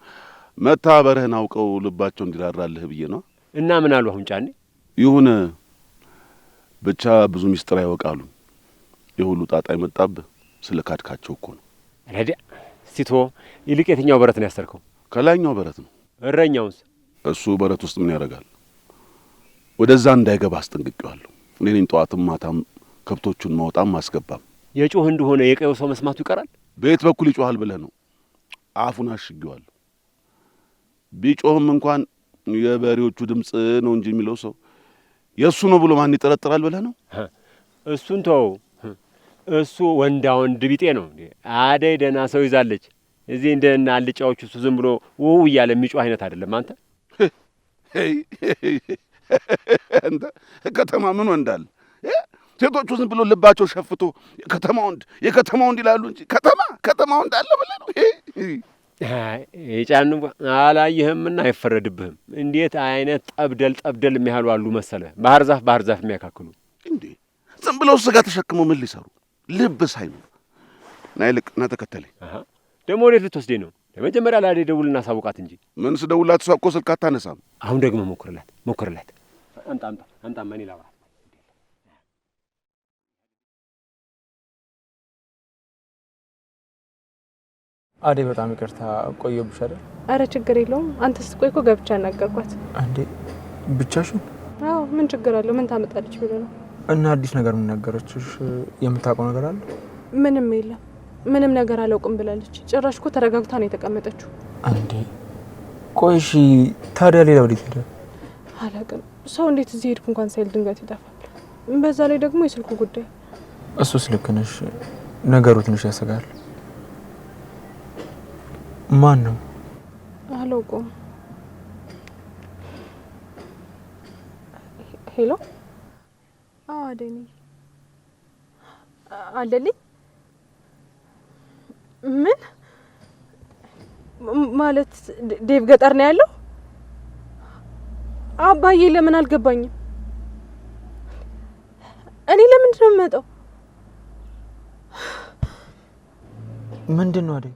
መታበርህን አውቀው ልባቸው እንዲራራልህ ብዬ ነው። እና ምን አሉ አሁን ጫኔ? ይሁን ብቻ ብዙ ሚስጥር ያወቃሉ። የሁሉ ጣጣ የመጣብህ ስለ ካድካቸው እኮ ነው። ረዲያ ሲቶ ይልቅ የትኛው በረት ነው ያሰርከው? ከላይኛው በረት ነው። እረኛውስ? እሱ በረት ውስጥ ምን ያደርጋል? ወደዛ እንዳይገባ አስጠንቅቄዋለሁ። እኔ ነኝ ጠዋትም ማታም ከብቶቹን ማውጣም ማስገባም። የጮህ እንደሆነ የቀየው ሰው መስማቱ ይቀራል። በየት በኩል ይጮሃል ብለህ ነው? አፉን አሽጌዋለሁ። ቢጮህም እንኳን የበሬዎቹ ድምፅ ነው እንጂ የሚለው ሰው የእሱ ነው ብሎ ማን ይጠረጥራል ብለህ ነው? እሱን ተው። እሱ ወንዳ ወንድ ቢጤ ነው። አደይ ደህና ሰው ይዛለች። እዚህ እንደና አልጫዎቹ እሱ ዝም ብሎ ውው እያለ የሚጮህ አይነት አይደለም። አንተ እንደ ከተማ ምን ወንዳል? ሴቶቹ ዝም ብሎ ልባቸው ሸፍቶ የከተማ ወንድ ይላሉ እንጂ ከተማ ወንድ አለ ብለህ ነው? የጫኑ አላየህምና አይፈረድብህም። እንዴት አይነት ጠብደል የሚያህሉ አሉ መሰለ፣ ባህር ዛፍ የሚያካክሉ እንዴ! ዝም ብለው ስጋ ተሸክመው ምን ሊሰሩ? ልብ ሳይኖር ና ይልቅ ና ተከተለኝ። ደግሞ ወዴት ልትወስደኝ ነው? ለመጀመሪያ ላዴ ደውልና ሳውቃት እንጂ። ምን ስደውላት እሷ እኮ ስልክ አታነሳም። አሁን ደግሞ ሞክርላት። አምጣ እኔ ላውራ አዴ በጣም ይቅርታ ቆየሁብሽ አይደል? አረ ችግር የለውም። አንተ ስትቆይ እኮ ገብቻ ነገርኳት። አንዴ ብቻሽን? አዎ ምን ችግር አለው? ምን ታመጣለች ብሎ ነው። እና አዲስ ነገር ምን ነገረችሽ? የምታውቀው ነገር አለ? ምንም የለም። ምንም ነገር አላውቅም ብላለች። ጭራሽ እኮ ተረጋግታ ነው የተቀመጠችው። አንዴ ቆይሽ ታዲያ ሌላ ወዴት ሄደ? አላውቅም። ሰው እንዴት እዚህ ሄድኩ እንኳን ሳይል ድንገት ይጠፋል። በዛ ላይ ደግሞ የስልኩ ጉዳይ። እሱስ ልክ ነሽ። ነገሩ ትንሽ ያሰጋል። ማን ነው? አላውቅም። ሄሎ። አዎ አደይ ነኝ። አለልኝ። ምን ማለት? ዴቭ ገጠር ነው ያለው? አባዬ ለምን አልገባኝም? እኔ ለምንድን ነው የምመጣው? ምንድን ነው አደይ?